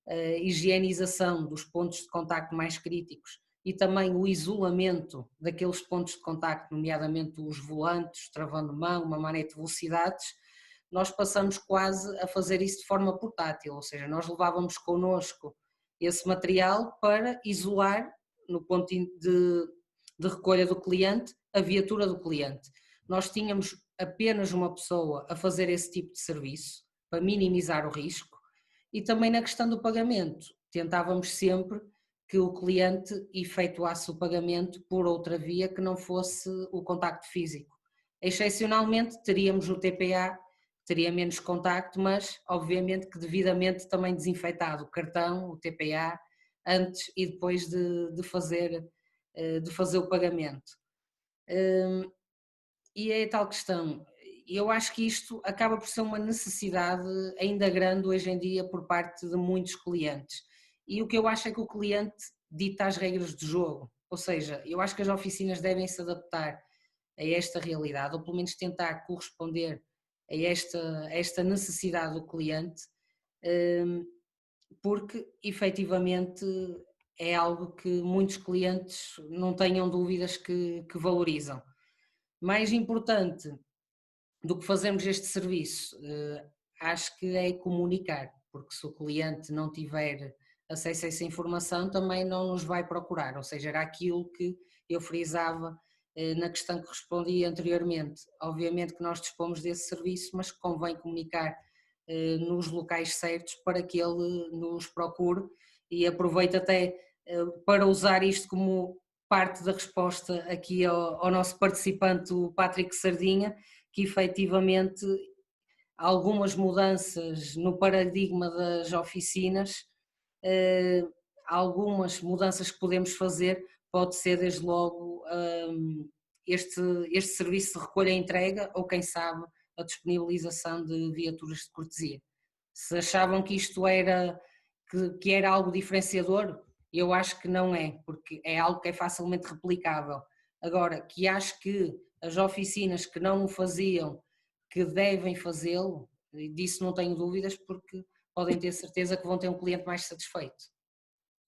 a higienização dos pontos de contacto mais críticos e também o isolamento daqueles pontos de contacto, nomeadamente os volantes, travão de mão, uma manete de velocidades, nós passamos quase a fazer isso de forma portátil, ou seja, nós levávamos connosco esse material para isolar no ponto de recolha do cliente a viatura do cliente. Nós tínhamos apenas uma pessoa a fazer esse tipo de serviço para minimizar o risco, e também na questão do pagamento, tentávamos sempre que o cliente efetuasse o pagamento por outra via que não fosse o contacto físico. Excepcionalmente teríamos o TPA, teria menos contacto, mas obviamente que devidamente também desinfetado, o cartão, o TPA, antes e depois de fazer o pagamento. E é a tal questão, eu acho que isto acaba por ser uma necessidade ainda grande hoje em dia por parte de muitos clientes, e o que eu acho é que o cliente dita as regras do jogo, ou seja, eu acho que as oficinas devem se adaptar a esta realidade, ou pelo menos tentar corresponder a esta necessidade do cliente, porque efetivamente é algo que muitos clientes não tenham dúvidas que valorizam. Mais importante do que fazermos este serviço, acho que é comunicar, porque se o cliente não tiver acesso a essa informação também não nos vai procurar, ou seja, era aquilo que eu frisava na questão que respondi anteriormente. Obviamente que nós dispomos desse serviço, mas convém comunicar nos locais certos para que ele nos procure, e aproveito até para usar isto como parte da resposta aqui ao nosso participante, o Patrick Sardinha, que efetivamente algumas mudanças no paradigma das oficinas, algumas mudanças que podemos fazer, pode ser desde logo este serviço de recolha e entrega, ou quem sabe a disponibilização de viaturas de cortesia. Se achavam que isto que era algo diferenciador, eu acho que não é, porque é algo que é facilmente replicável. Agora, que acho que as oficinas que não o faziam, que devem fazê-lo, disso não tenho dúvidas, porque podem ter certeza que vão ter um cliente mais satisfeito.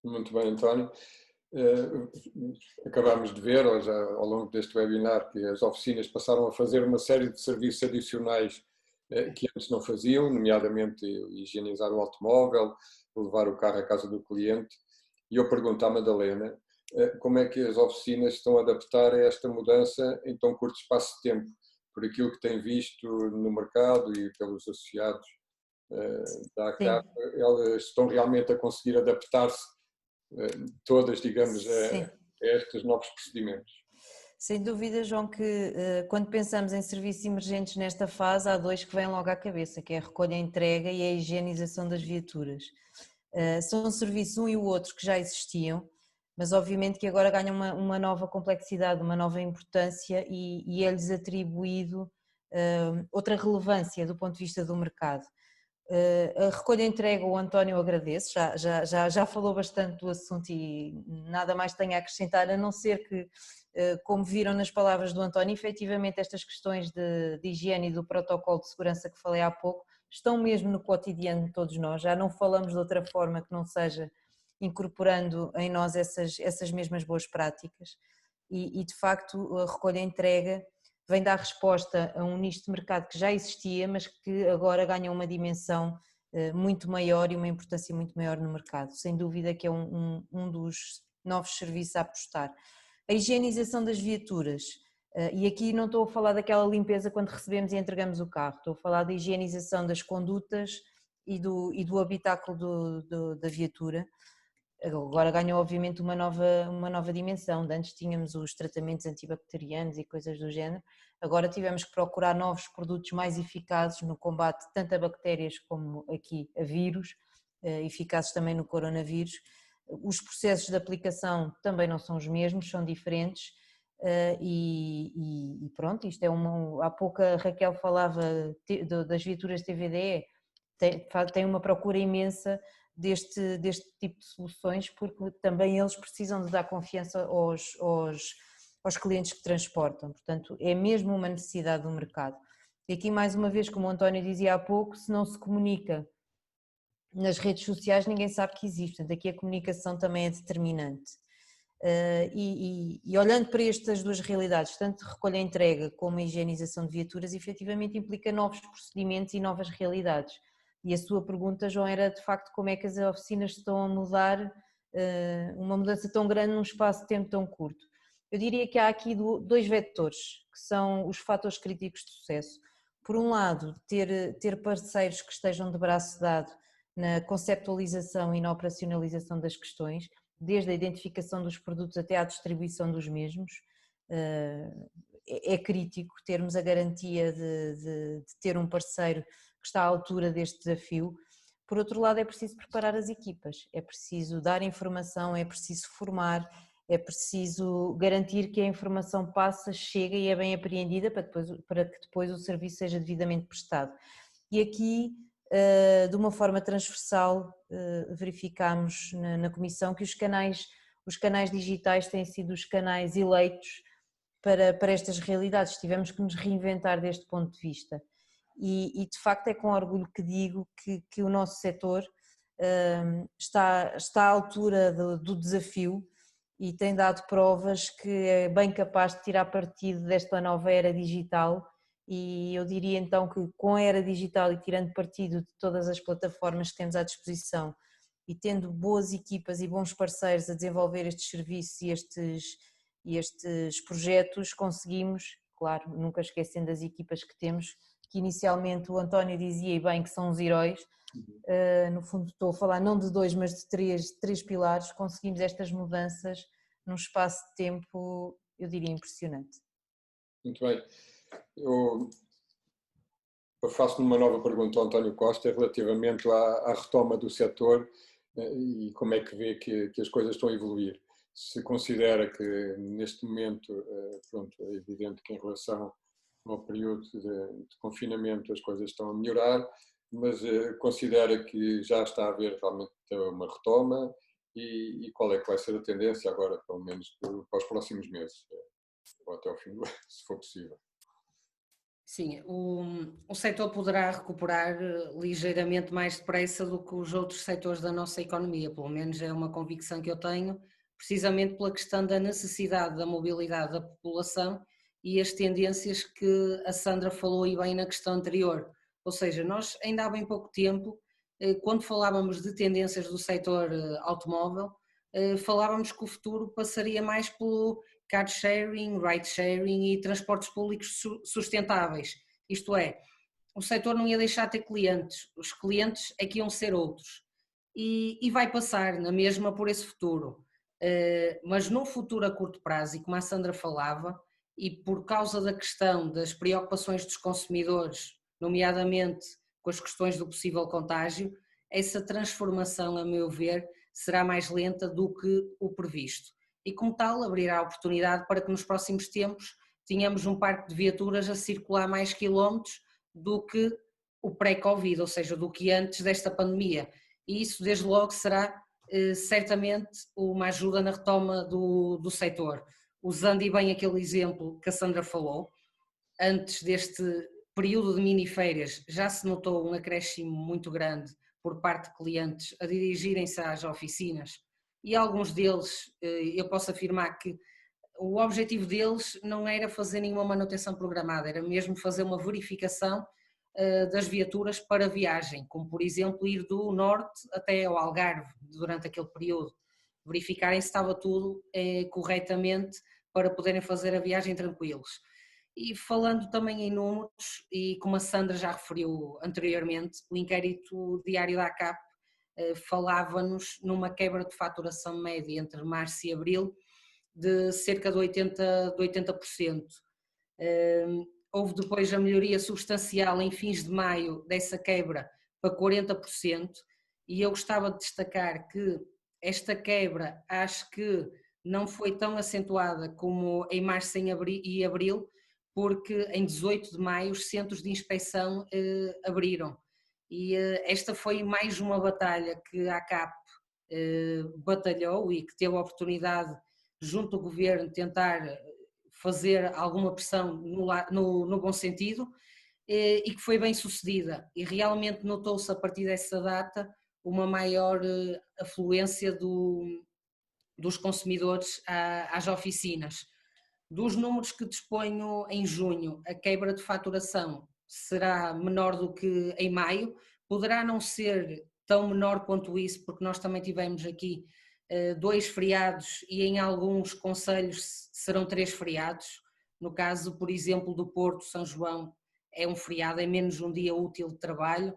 Muito bem, António. Acabámos de ver hoje, ao longo deste webinar, que as oficinas passaram a fazer uma série de serviços adicionais que antes não faziam, nomeadamente higienizar o automóvel, levar o carro à casa do cliente. E eu pergunto à Madalena como é que as oficinas estão a adaptar a esta mudança em tão curto espaço de tempo, por aquilo que tem visto no mercado e pelos associados da ACAP, elas estão realmente a conseguir adaptar-se todas, digamos, a estes novos procedimentos. Sem dúvida, João, que quando pensamos em serviços emergentes nesta fase, há dois que vêm logo à cabeça, que é a recolha e entrega e a higienização das viaturas. São serviços, um e o outro, que já existiam, mas obviamente que agora ganham uma nova complexidade, uma nova importância, e é-lhes atribuído outra relevância do ponto de vista do mercado. A recolha e entrega, o António agradece, já falou bastante do assunto e nada mais tenho a acrescentar, a não ser que, como viram nas palavras do António, efetivamente estas questões de higiene e do protocolo de segurança que falei há pouco estão mesmo no cotidiano de todos nós, já não falamos de outra forma que não seja incorporando em nós essas mesmas boas práticas, e de facto a recolha e entrega vem dar resposta a um nicho de mercado que já existia, mas que agora ganha uma dimensão muito maior e uma importância muito maior no mercado. Sem dúvida que é um dos novos serviços a apostar. A higienização das viaturas, e aqui não estou a falar daquela limpeza quando recebemos e entregamos o carro, estou a falar da higienização das condutas e do habitáculo da viatura. Agora ganhou obviamente uma nova dimensão. De antes tínhamos os tratamentos antibacterianos e coisas do género, agora tivemos que procurar novos produtos mais eficazes no combate tanto a bactérias como aqui a vírus, eficazes também no coronavírus. Os processos de aplicação também não são os mesmos, são diferentes e pronto, isto é há pouco a Raquel falava das viaturas TVDE, tem uma procura imensa deste tipo de soluções, porque também eles precisam de dar confiança aos clientes que transportam, portanto é mesmo uma necessidade do mercado. E aqui mais uma vez, como o António dizia há pouco, se não se comunica nas redes sociais ninguém sabe que existe, portanto aqui a comunicação também é determinante. E olhando para estas duas realidades, tanto recolha e entrega como a higienização de viaturas, efetivamente implica novos procedimentos e novas realidades. E a sua pergunta, João, era de facto como é que as oficinas estão a mudar, uma mudança tão grande num espaço de tempo tão curto. Eu diria que há aqui dois vetores, que são os fatores críticos de sucesso. Por um lado, ter parceiros que estejam de braço dado na conceptualização e na operacionalização das questões, desde a identificação dos produtos até à distribuição dos mesmos. É crítico termos a garantia de ter um parceiro que está à altura deste desafio. Por outro lado, é preciso preparar as equipas, é preciso dar informação, é preciso formar, é preciso garantir que a informação passa, chega e é bem apreendida para que depois o serviço seja devidamente prestado. E aqui, de uma forma transversal, verificámos na Comissão que os canais digitais têm sido os canais eleitos para estas realidades. Tivemos que nos reinventar deste ponto de vista. E de facto é com orgulho que digo que o nosso setor está à altura do desafio e tem dado provas que é bem capaz de tirar partido desta nova era digital. E eu diria então que com a era digital e tirando partido de todas as plataformas que temos à disposição e tendo boas equipas e bons parceiros a desenvolver estes serviços e estes projetos, conseguimos, claro, nunca esquecendo das equipas que temos, que inicialmente o António dizia e bem que são os heróis, no fundo estou a falar não de dois, mas de três pilares, conseguimos estas mudanças num espaço de tempo, eu diria, impressionante. Muito bem. Eu faço uma nova pergunta ao António Costa relativamente à retoma do setor e como é que vê que as coisas estão a evoluir. Se considera que neste momento, pronto, é evidente que em relação ao período de confinamento as coisas estão a melhorar, mas considera que já está a haver realmente uma retoma e qual é que vai ser a tendência agora, pelo menos para os próximos meses, ou até ao fim do ano, se for possível. Sim, o setor poderá recuperar ligeiramente mais depressa do que os outros setores da nossa economia, pelo menos é uma convicção que eu tenho, precisamente pela questão da necessidade da mobilidade da população e as tendências que a Sandra falou e bem na questão anterior. Ou seja, nós ainda há bem pouco tempo, quando falávamos de tendências do setor automóvel, falávamos que o futuro passaria mais pelo car sharing, ride sharing e transportes públicos sustentáveis. Isto é, o setor não ia deixar de ter clientes, os clientes é que iam ser outros. E vai passar na mesma por esse futuro. Mas num futuro a curto prazo, e como a Sandra falava, e por causa da questão das preocupações dos consumidores, nomeadamente com as questões do possível contágio, essa transformação, a meu ver, será mais lenta do que o previsto. E como tal, abrirá a oportunidade para que nos próximos tempos tenhamos um parque de viaturas a circular mais quilómetros do que o pré-Covid, ou seja, do que antes desta pandemia. E isso, desde logo, será certamente uma ajuda na retoma do setor. Usando e bem aquele exemplo que a Sandra falou, antes deste período de miniférias já se notou um acréscimo muito grande por parte de clientes a dirigirem-se às oficinas e alguns deles, eu posso afirmar que o objetivo deles não era fazer nenhuma manutenção programada, era mesmo fazer uma verificação das viaturas para viagem, como por exemplo ir do norte até ao Algarve durante aquele período, verificarem se estava tudo corretamente para poderem fazer a viagem tranquilos. E falando também em números, e como a Sandra já referiu anteriormente, o inquérito diário da ACAP falava-nos numa quebra de faturação média entre março e abril de cerca de 80%. Houve depois a melhoria substancial em fins de maio dessa quebra para 40%, e eu gostava de destacar que esta quebra acho que não foi tão acentuada como em março e abril, porque em 18 de maio os centros de inspeção abriram. E esta foi mais uma batalha que a ACAP batalhou e que teve a oportunidade, junto ao governo, de tentar fazer alguma pressão no bom sentido, e que foi bem sucedida. E realmente notou-se a partir dessa data uma maior afluência dos consumidores às oficinas. Dos números que disponho em junho, a quebra de faturação será menor do que em maio, poderá não ser tão menor quanto isso, porque nós também tivemos aqui 2 feriados e em alguns concelhos serão 3 feriados. No caso, por exemplo, do Porto, São João, é um feriado, é menos um dia útil de trabalho.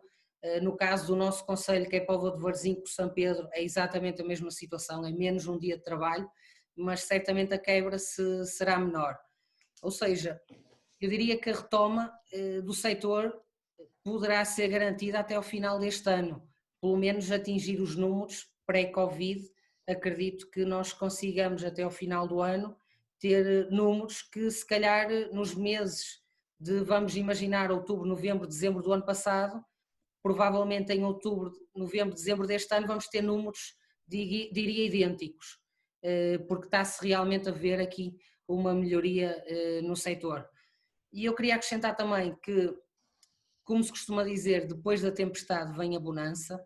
No caso do nosso concelho, que é Póvoa de Varzim, com São Pedro, é exatamente a mesma situação, é menos um dia de trabalho, mas certamente a quebra será menor. Ou seja, eu diria que a retoma do setor poderá ser garantida até ao final deste ano, pelo menos atingir os números pré-Covid. Acredito que nós consigamos até ao final do ano ter números que se calhar nos meses de, vamos imaginar, outubro, novembro, dezembro do ano passado, provavelmente em outubro, novembro, dezembro deste ano vamos ter números, diria, idênticos, porque está-se realmente a ver aqui uma melhoria no setor. E eu queria acrescentar também que, como se costuma dizer, depois da tempestade vem a bonança.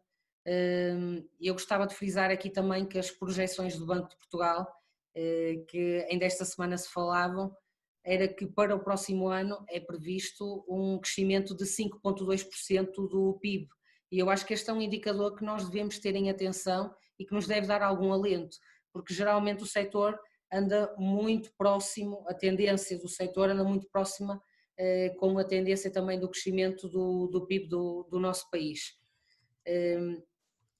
Eu gostava de frisar aqui também que as projeções do Banco de Portugal, que ainda esta semana se falavam, era que para o próximo ano é previsto um crescimento de 5,2% do PIB. E eu acho que este é um indicador que nós devemos ter em atenção e que nos deve dar algum alento, porque geralmente o setor anda muito próximo, a tendência do setor anda muito próxima com a tendência também do crescimento do PIB do nosso país.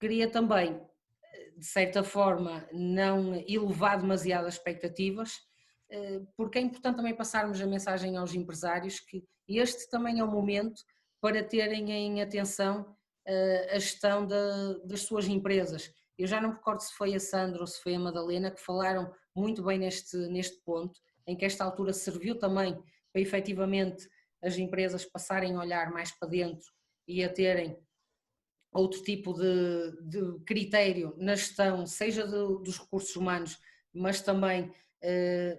Queria também, de certa forma, não elevar demasiado as expectativas, porque é importante também passarmos a mensagem aos empresários que este também é o momento para terem em atenção a gestão das suas empresas. Eu já não me recordo se foi a Sandra ou se foi a Madalena que falaram muito bem neste ponto, em que esta altura serviu também para efetivamente as empresas passarem a olhar mais para dentro e a terem outro tipo de critério na gestão, seja dos recursos humanos, mas também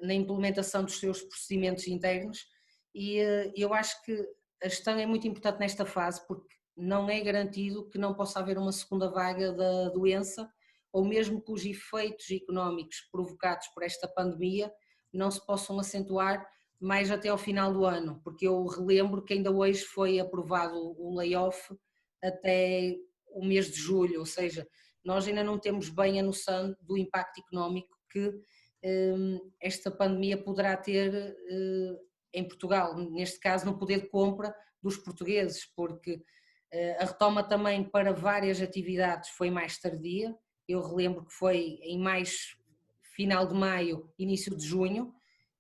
na implementação dos seus procedimentos internos. E eu acho que a gestão é muito importante nesta fase, porque não é garantido que não possa haver uma segunda vaga da doença, ou mesmo que os efeitos económicos provocados por esta pandemia não se possam acentuar mais até ao final do ano, porque eu relembro que ainda hoje foi aprovado o layoff até o mês de julho, ou seja, nós ainda não temos bem a noção do impacto económico que esta pandemia poderá ter em Portugal, neste caso no poder de compra dos portugueses, porque a retoma também para várias atividades foi mais tardia. Eu relembro que foi em final de maio, início de junho,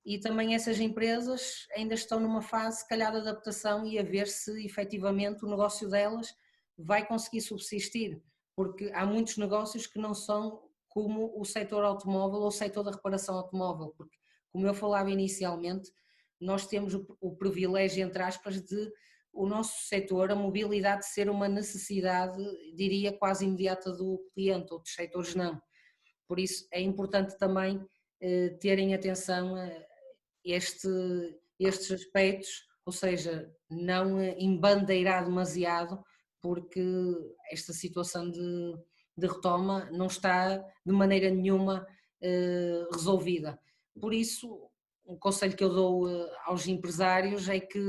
e também essas empresas ainda estão numa fase, se calhar, de adaptação e a ver se efetivamente o negócio delas vai conseguir subsistir, porque há muitos negócios que não são como o setor automóvel ou o setor da reparação automóvel, porque, como eu falava inicialmente, nós temos o privilégio, entre aspas, de o nosso setor, a mobilidade ser uma necessidade, diria, quase imediata do cliente, outros setores não. Por isso é importante também terem atenção a estes aspectos, ou seja, não embandeirar demasiado, porque esta situação de retoma não está de maneira nenhuma resolvida. Por isso, o conselho que eu dou aos empresários é que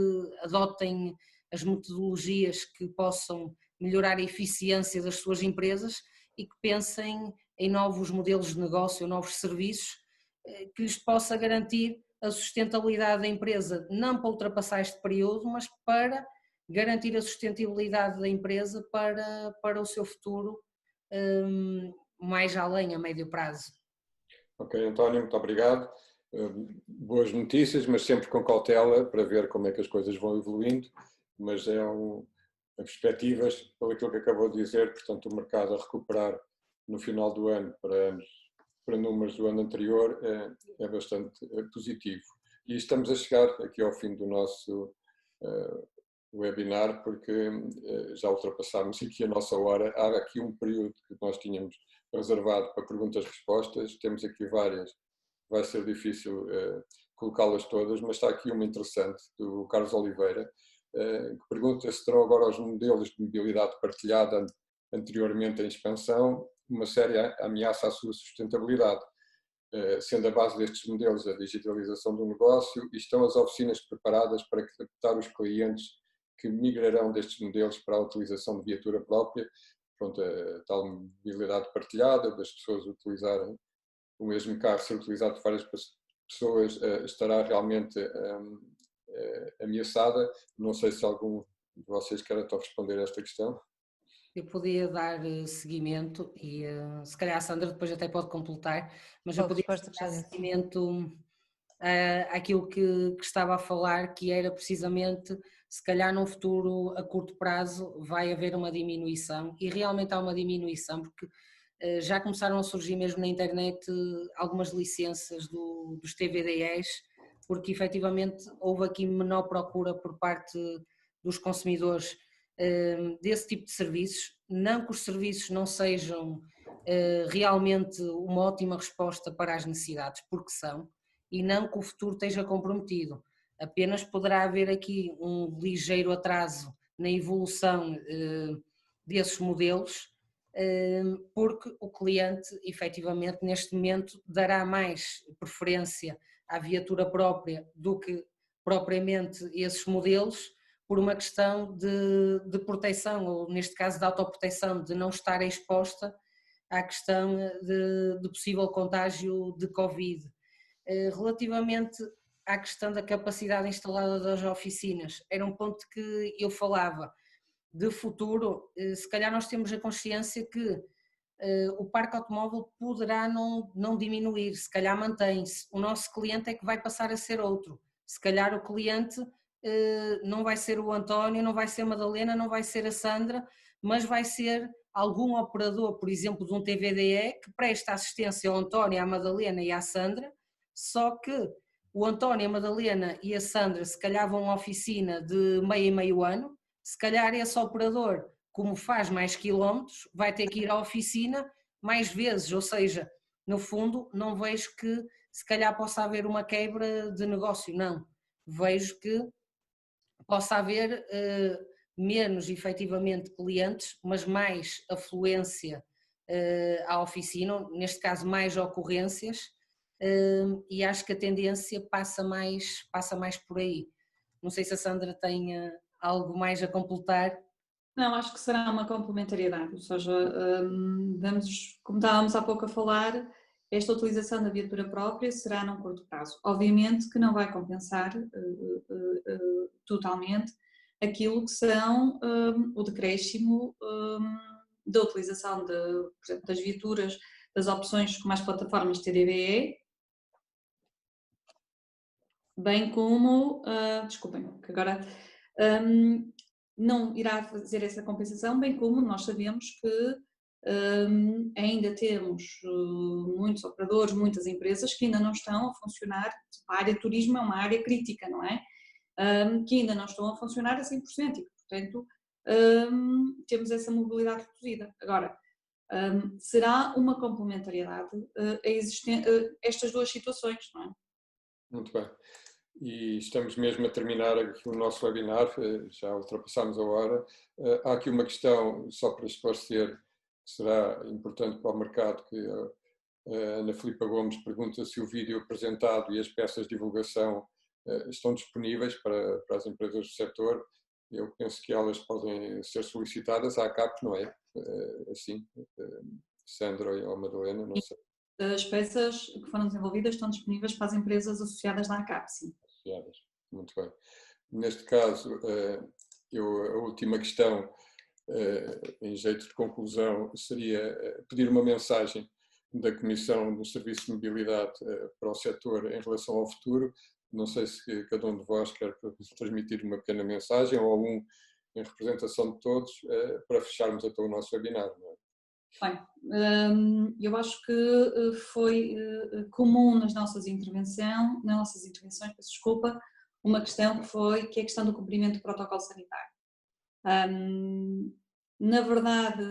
adotem as metodologias que possam melhorar a eficiência das suas empresas e que pensem em novos modelos de negócio, novos serviços que lhes possa garantir a sustentabilidade da empresa, não para ultrapassar este período, mas para garantir a sustentabilidade da empresa para o seu futuro mais além, a médio prazo. Ok, António, muito obrigado. Boas notícias, mas sempre com cautela para ver como é que as coisas vão evoluindo, mas perspectivas, pelo aquilo que acabou de dizer, portanto, o mercado a recuperar no final do ano para números do ano anterior é bastante positivo. E estamos a chegar aqui ao fim do nosso webinar, porque já ultrapassámos aqui a nossa hora. Há aqui um período que nós tínhamos reservado para perguntas e respostas, temos aqui várias, vai ser difícil colocá-las todas, mas está aqui uma interessante do Carlos Oliveira, que pergunta se terão agora os modelos de mobilidade partilhada anteriormente em expansão uma séria ameaça à sua sustentabilidade, sendo a base destes modelos a digitalização do negócio, e estão as oficinas preparadas para captar os clientes que migrarão destes modelos para a utilização de viatura própria, pronto, a tal mobilidade partilhada, das pessoas utilizarem o mesmo carro ser utilizado por várias pessoas, estará realmente ameaçada. Não sei se algum de vocês quer então responder a esta questão. Eu podia dar seguimento e se calhar a Sandra depois até pode completar, mas eu podia dar seguimento àquilo que estava a falar, que era precisamente, se calhar num futuro a curto prazo vai haver uma diminuição, e realmente há uma diminuição, porque já começaram a surgir mesmo na internet algumas licenças dos TVDEs, porque efetivamente houve aqui menor procura por parte dos consumidores desse tipo de serviços. Não que os serviços não sejam realmente uma ótima resposta para as necessidades, porque são, e não que o futuro esteja comprometido, apenas poderá haver aqui um ligeiro atraso na evolução desses modelos, porque o cliente efetivamente neste momento dará mais preferência à viatura própria do que propriamente esses modelos, por uma questão de proteção, ou neste caso de autoproteção, de não estar exposta à questão de possível contágio de Covid. Relativamente à questão da capacidade instalada das oficinas, era um ponto que eu falava. De futuro, se calhar nós temos a consciência que o parque automóvel poderá não diminuir, se calhar mantém-se. O nosso cliente é que vai passar a ser outro. Se calhar o cliente não vai ser o António, não vai ser a Madalena, não vai ser a Sandra, mas vai ser algum operador, por exemplo, de um TVDE que presta assistência ao António, à Madalena e à Sandra, só que o António, a Madalena e a Sandra se calhar vão a uma oficina de meio e meio ano, se calhar esse operador, como faz mais quilómetros, vai ter que ir à oficina mais vezes, ou seja, no fundo não vejo que se calhar possa haver uma quebra de negócio, não. Vejo que possa haver menos efetivamente clientes, mas mais afluência à oficina, neste caso mais ocorrências, e acho que a tendência passa mais por aí. Não sei se a Sandra tem algo mais a completar. Não, acho que será uma complementariedade, ou seja, como estávamos há pouco a falar, esta utilização da viatura própria será num curto prazo. Obviamente que não vai compensar totalmente aquilo que são o decréscimo da utilização por exemplo, das viaturas, das opções como as plataformas TDBE, bem como, desculpem, que agora não irá fazer essa compensação, bem como nós sabemos que ainda temos muitos operadores, muitas empresas que ainda não estão a funcionar. A área de turismo é uma área crítica, não é? Que ainda não estão a funcionar a 100% e que, portanto, temos essa mobilidade reduzida. Agora, será uma complementariedade estas duas situações, não é? Muito bem. E estamos mesmo a terminar aqui o nosso webinar, já ultrapassámos a hora. Há aqui uma questão, só para esclarecer, que será importante para o mercado, que a Ana Filipa Gomes pergunta se o vídeo apresentado e as peças de divulgação estão disponíveis para as empresas do setor. Eu penso que elas podem ser solicitadas à ACAP, não é? Assim, Sandra ou Madalena, não sei. As peças que foram desenvolvidas estão disponíveis para as empresas associadas à ACAP, sim. Associadas, muito bem. Neste caso, a última questão, em jeito de conclusão, seria pedir uma mensagem da Comissão do Serviço de Mobilidade para o setor em relação ao futuro. Não sei se cada um de vós quer transmitir uma pequena mensagem ou em representação de todos, para fecharmos até o nosso webinar. Não é? Bem, eu acho que foi comum nas nossas intervenções, peço desculpa, uma questão que é a questão do cumprimento do protocolo sanitário. Na verdade,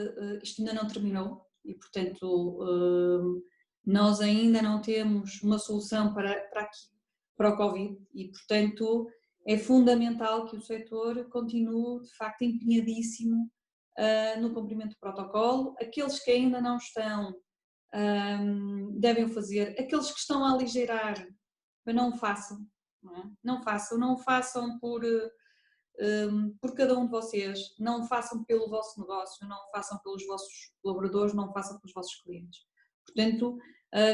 isto ainda não terminou e, portanto, nós ainda não temos uma solução para o Covid e, portanto, é fundamental que o setor continue, de facto, empenhadíssimo no cumprimento do protocolo. Aqueles que ainda não estão devem o fazer. Aqueles que estão a aligeirar, não o façam. Não façam por cada um de vocês, não o façam pelo vosso negócio, não o façam pelos vossos colaboradores, não o façam pelos vossos clientes. Portanto,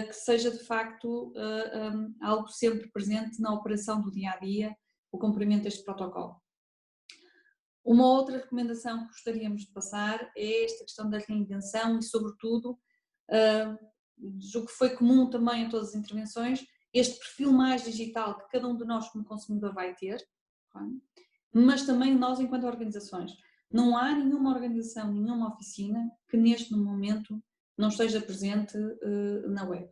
que seja de facto algo sempre presente na operação do dia-a-dia, o cumprimento deste protocolo. Uma outra recomendação que gostaríamos de passar é esta questão da reinvenção e, sobretudo, o que foi comum também em todas as intervenções, este perfil mais digital que cada um de nós como consumidor vai ter, mas também nós enquanto organizações. Não há nenhuma organização, nenhuma oficina que neste momento não esteja presente na web.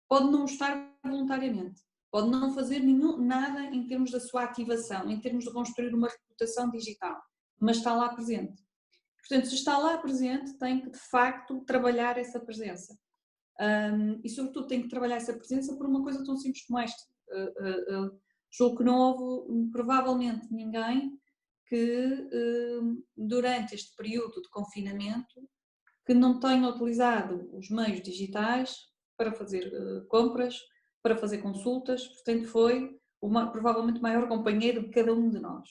Pode não estar voluntariamente, pode não fazer nada em termos da sua ativação, em termos de construir uma reputação digital, mas está lá presente. Portanto, se está lá presente, tem que de facto trabalhar essa presença. E sobretudo tem que trabalhar essa presença por uma coisa tão simples como esta. Julgo que não houve provavelmente ninguém que durante este período de confinamento que não tenha utilizado os meios digitais para fazer compras, para fazer consultas, portanto foi provavelmente o maior companheiro de cada um de nós.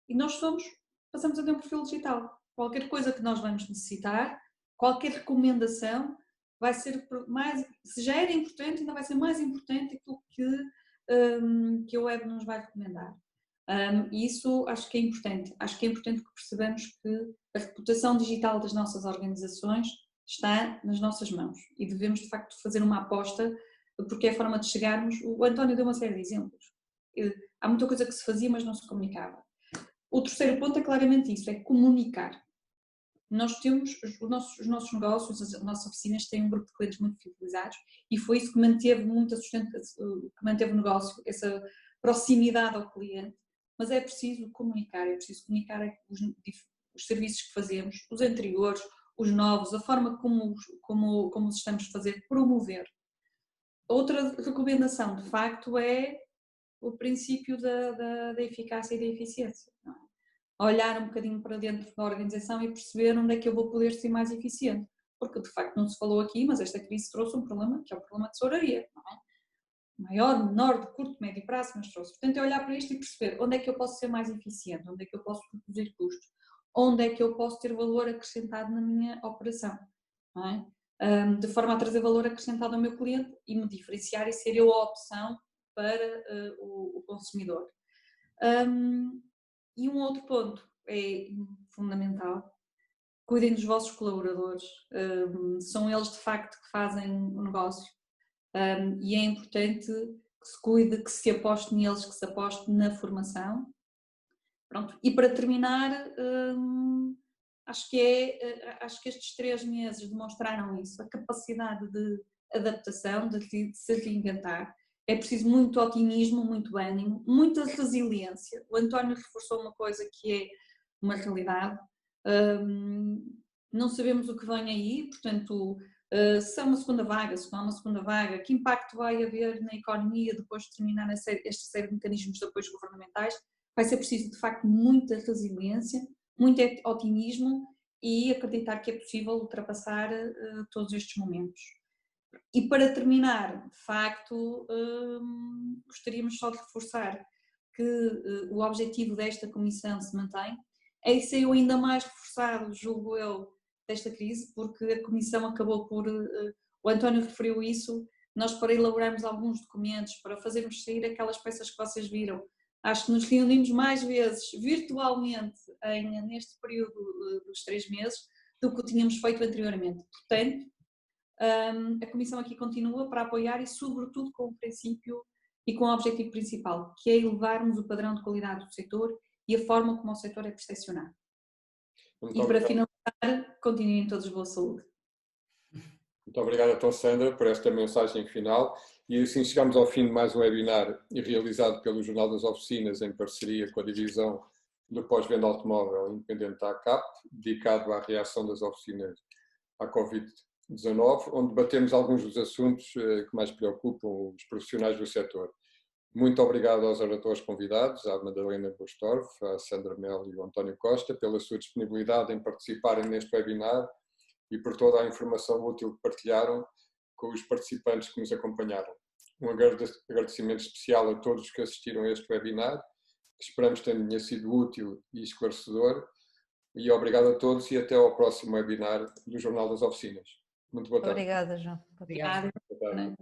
E nós passamos a ter um perfil digital. Qualquer coisa que nós vamos necessitar, qualquer recomendação vai ser mais, se já era importante, ainda vai ser mais importante aquilo que a web nos vai recomendar. E isso acho que é importante. Acho que é importante que percebamos que a reputação digital das nossas organizações está nas nossas mãos e devemos de facto fazer uma aposta porque é a forma de chegarmos. O António deu uma série de exemplos. Há muita coisa que se fazia, mas não se comunicava. O terceiro ponto é claramente isso, é comunicar. Nós temos os nossos negócios, as nossas oficinas têm um grupo de clientes muito fidelizados e foi isso que manteve que manteve o negócio, essa proximidade ao cliente, mas é preciso comunicar os serviços que fazemos, os anteriores, os novos, a forma como os estamos a fazer, promover. Outra recomendação, de facto, é o princípio da eficácia e da eficiência. Não é? Olhar um bocadinho para dentro da organização e perceber onde é que eu vou poder ser mais eficiente. Porque, de facto, não se falou aqui, mas esta crise trouxe um problema, que é o problema de tesouraria. Não é? Maior, menor, de curto, médio prazo, mas trouxe. Portanto, é olhar para isto e perceber onde é que eu posso ser mais eficiente, onde é que eu posso reduzir custos, onde é que eu posso ter valor acrescentado na minha operação. Não é? De forma a trazer valor acrescentado ao meu cliente e me diferenciar e ser eu a opção para o consumidor. E um outro ponto é fundamental, cuidem dos vossos colaboradores, são eles de facto que fazem o negócio e é importante que se cuide, que se aposte neles, que se aposte na formação. Pronto. E para terminar, acho que estes 3 meses demonstraram isso, a capacidade de adaptação, de se reinventar. É preciso muito otimismo, muito ânimo, muita resiliência. O António reforçou uma coisa que é uma realidade. Não sabemos o que vem aí, portanto, se é uma segunda vaga, se não é uma segunda vaga, que impacto vai haver na economia depois de terminar esta série de mecanismos de apoios governamentais. Vai ser preciso, de facto, muita resiliência, muito otimismo e acreditar que é possível ultrapassar todos estes momentos. E para terminar, de facto, gostaríamos só de reforçar que o objetivo desta comissão se mantém. É saiu ainda mais reforçado, julgo eu, desta crise, porque a comissão acabou por, o António referiu isso, nós para elaborarmos alguns documentos, para fazermos sair aquelas peças que vocês viram, acho que nos reunimos mais vezes virtualmente neste período dos 3 meses do que o tínhamos feito anteriormente. Portanto, a Comissão aqui continua para apoiar e sobretudo com o princípio e com o objetivo principal, que é elevarmos o padrão de qualidade do setor e a forma como o setor é percepcionado. Muito e para obrigado. finalizar, continuem todos boa saúde. Muito obrigado, então, Sandra, por esta mensagem final. E assim chegamos ao fim de mais um webinar realizado pelo Jornal das Oficinas em parceria com a Divisão do Pós-Venda Automóvel Independente da ACAP, dedicado à reação das oficinas à Covid-19, onde debatemos alguns dos assuntos que mais preocupam os profissionais do setor. Muito obrigado aos oradores convidados, à Madalena Bostorff, à Sandra Melo e ao António Costa, pela sua disponibilidade em participarem neste webinar e por toda a informação útil que partilharam com os participantes que nos acompanharam. Um agradecimento especial a todos que assistiram a este webinar, que esperamos tenha sido útil e esclarecedor. E obrigado a todos e até ao próximo webinar do Jornal das Oficinas. Muito boa tarde. Obrigada, João. Obrigada. Boa tarde.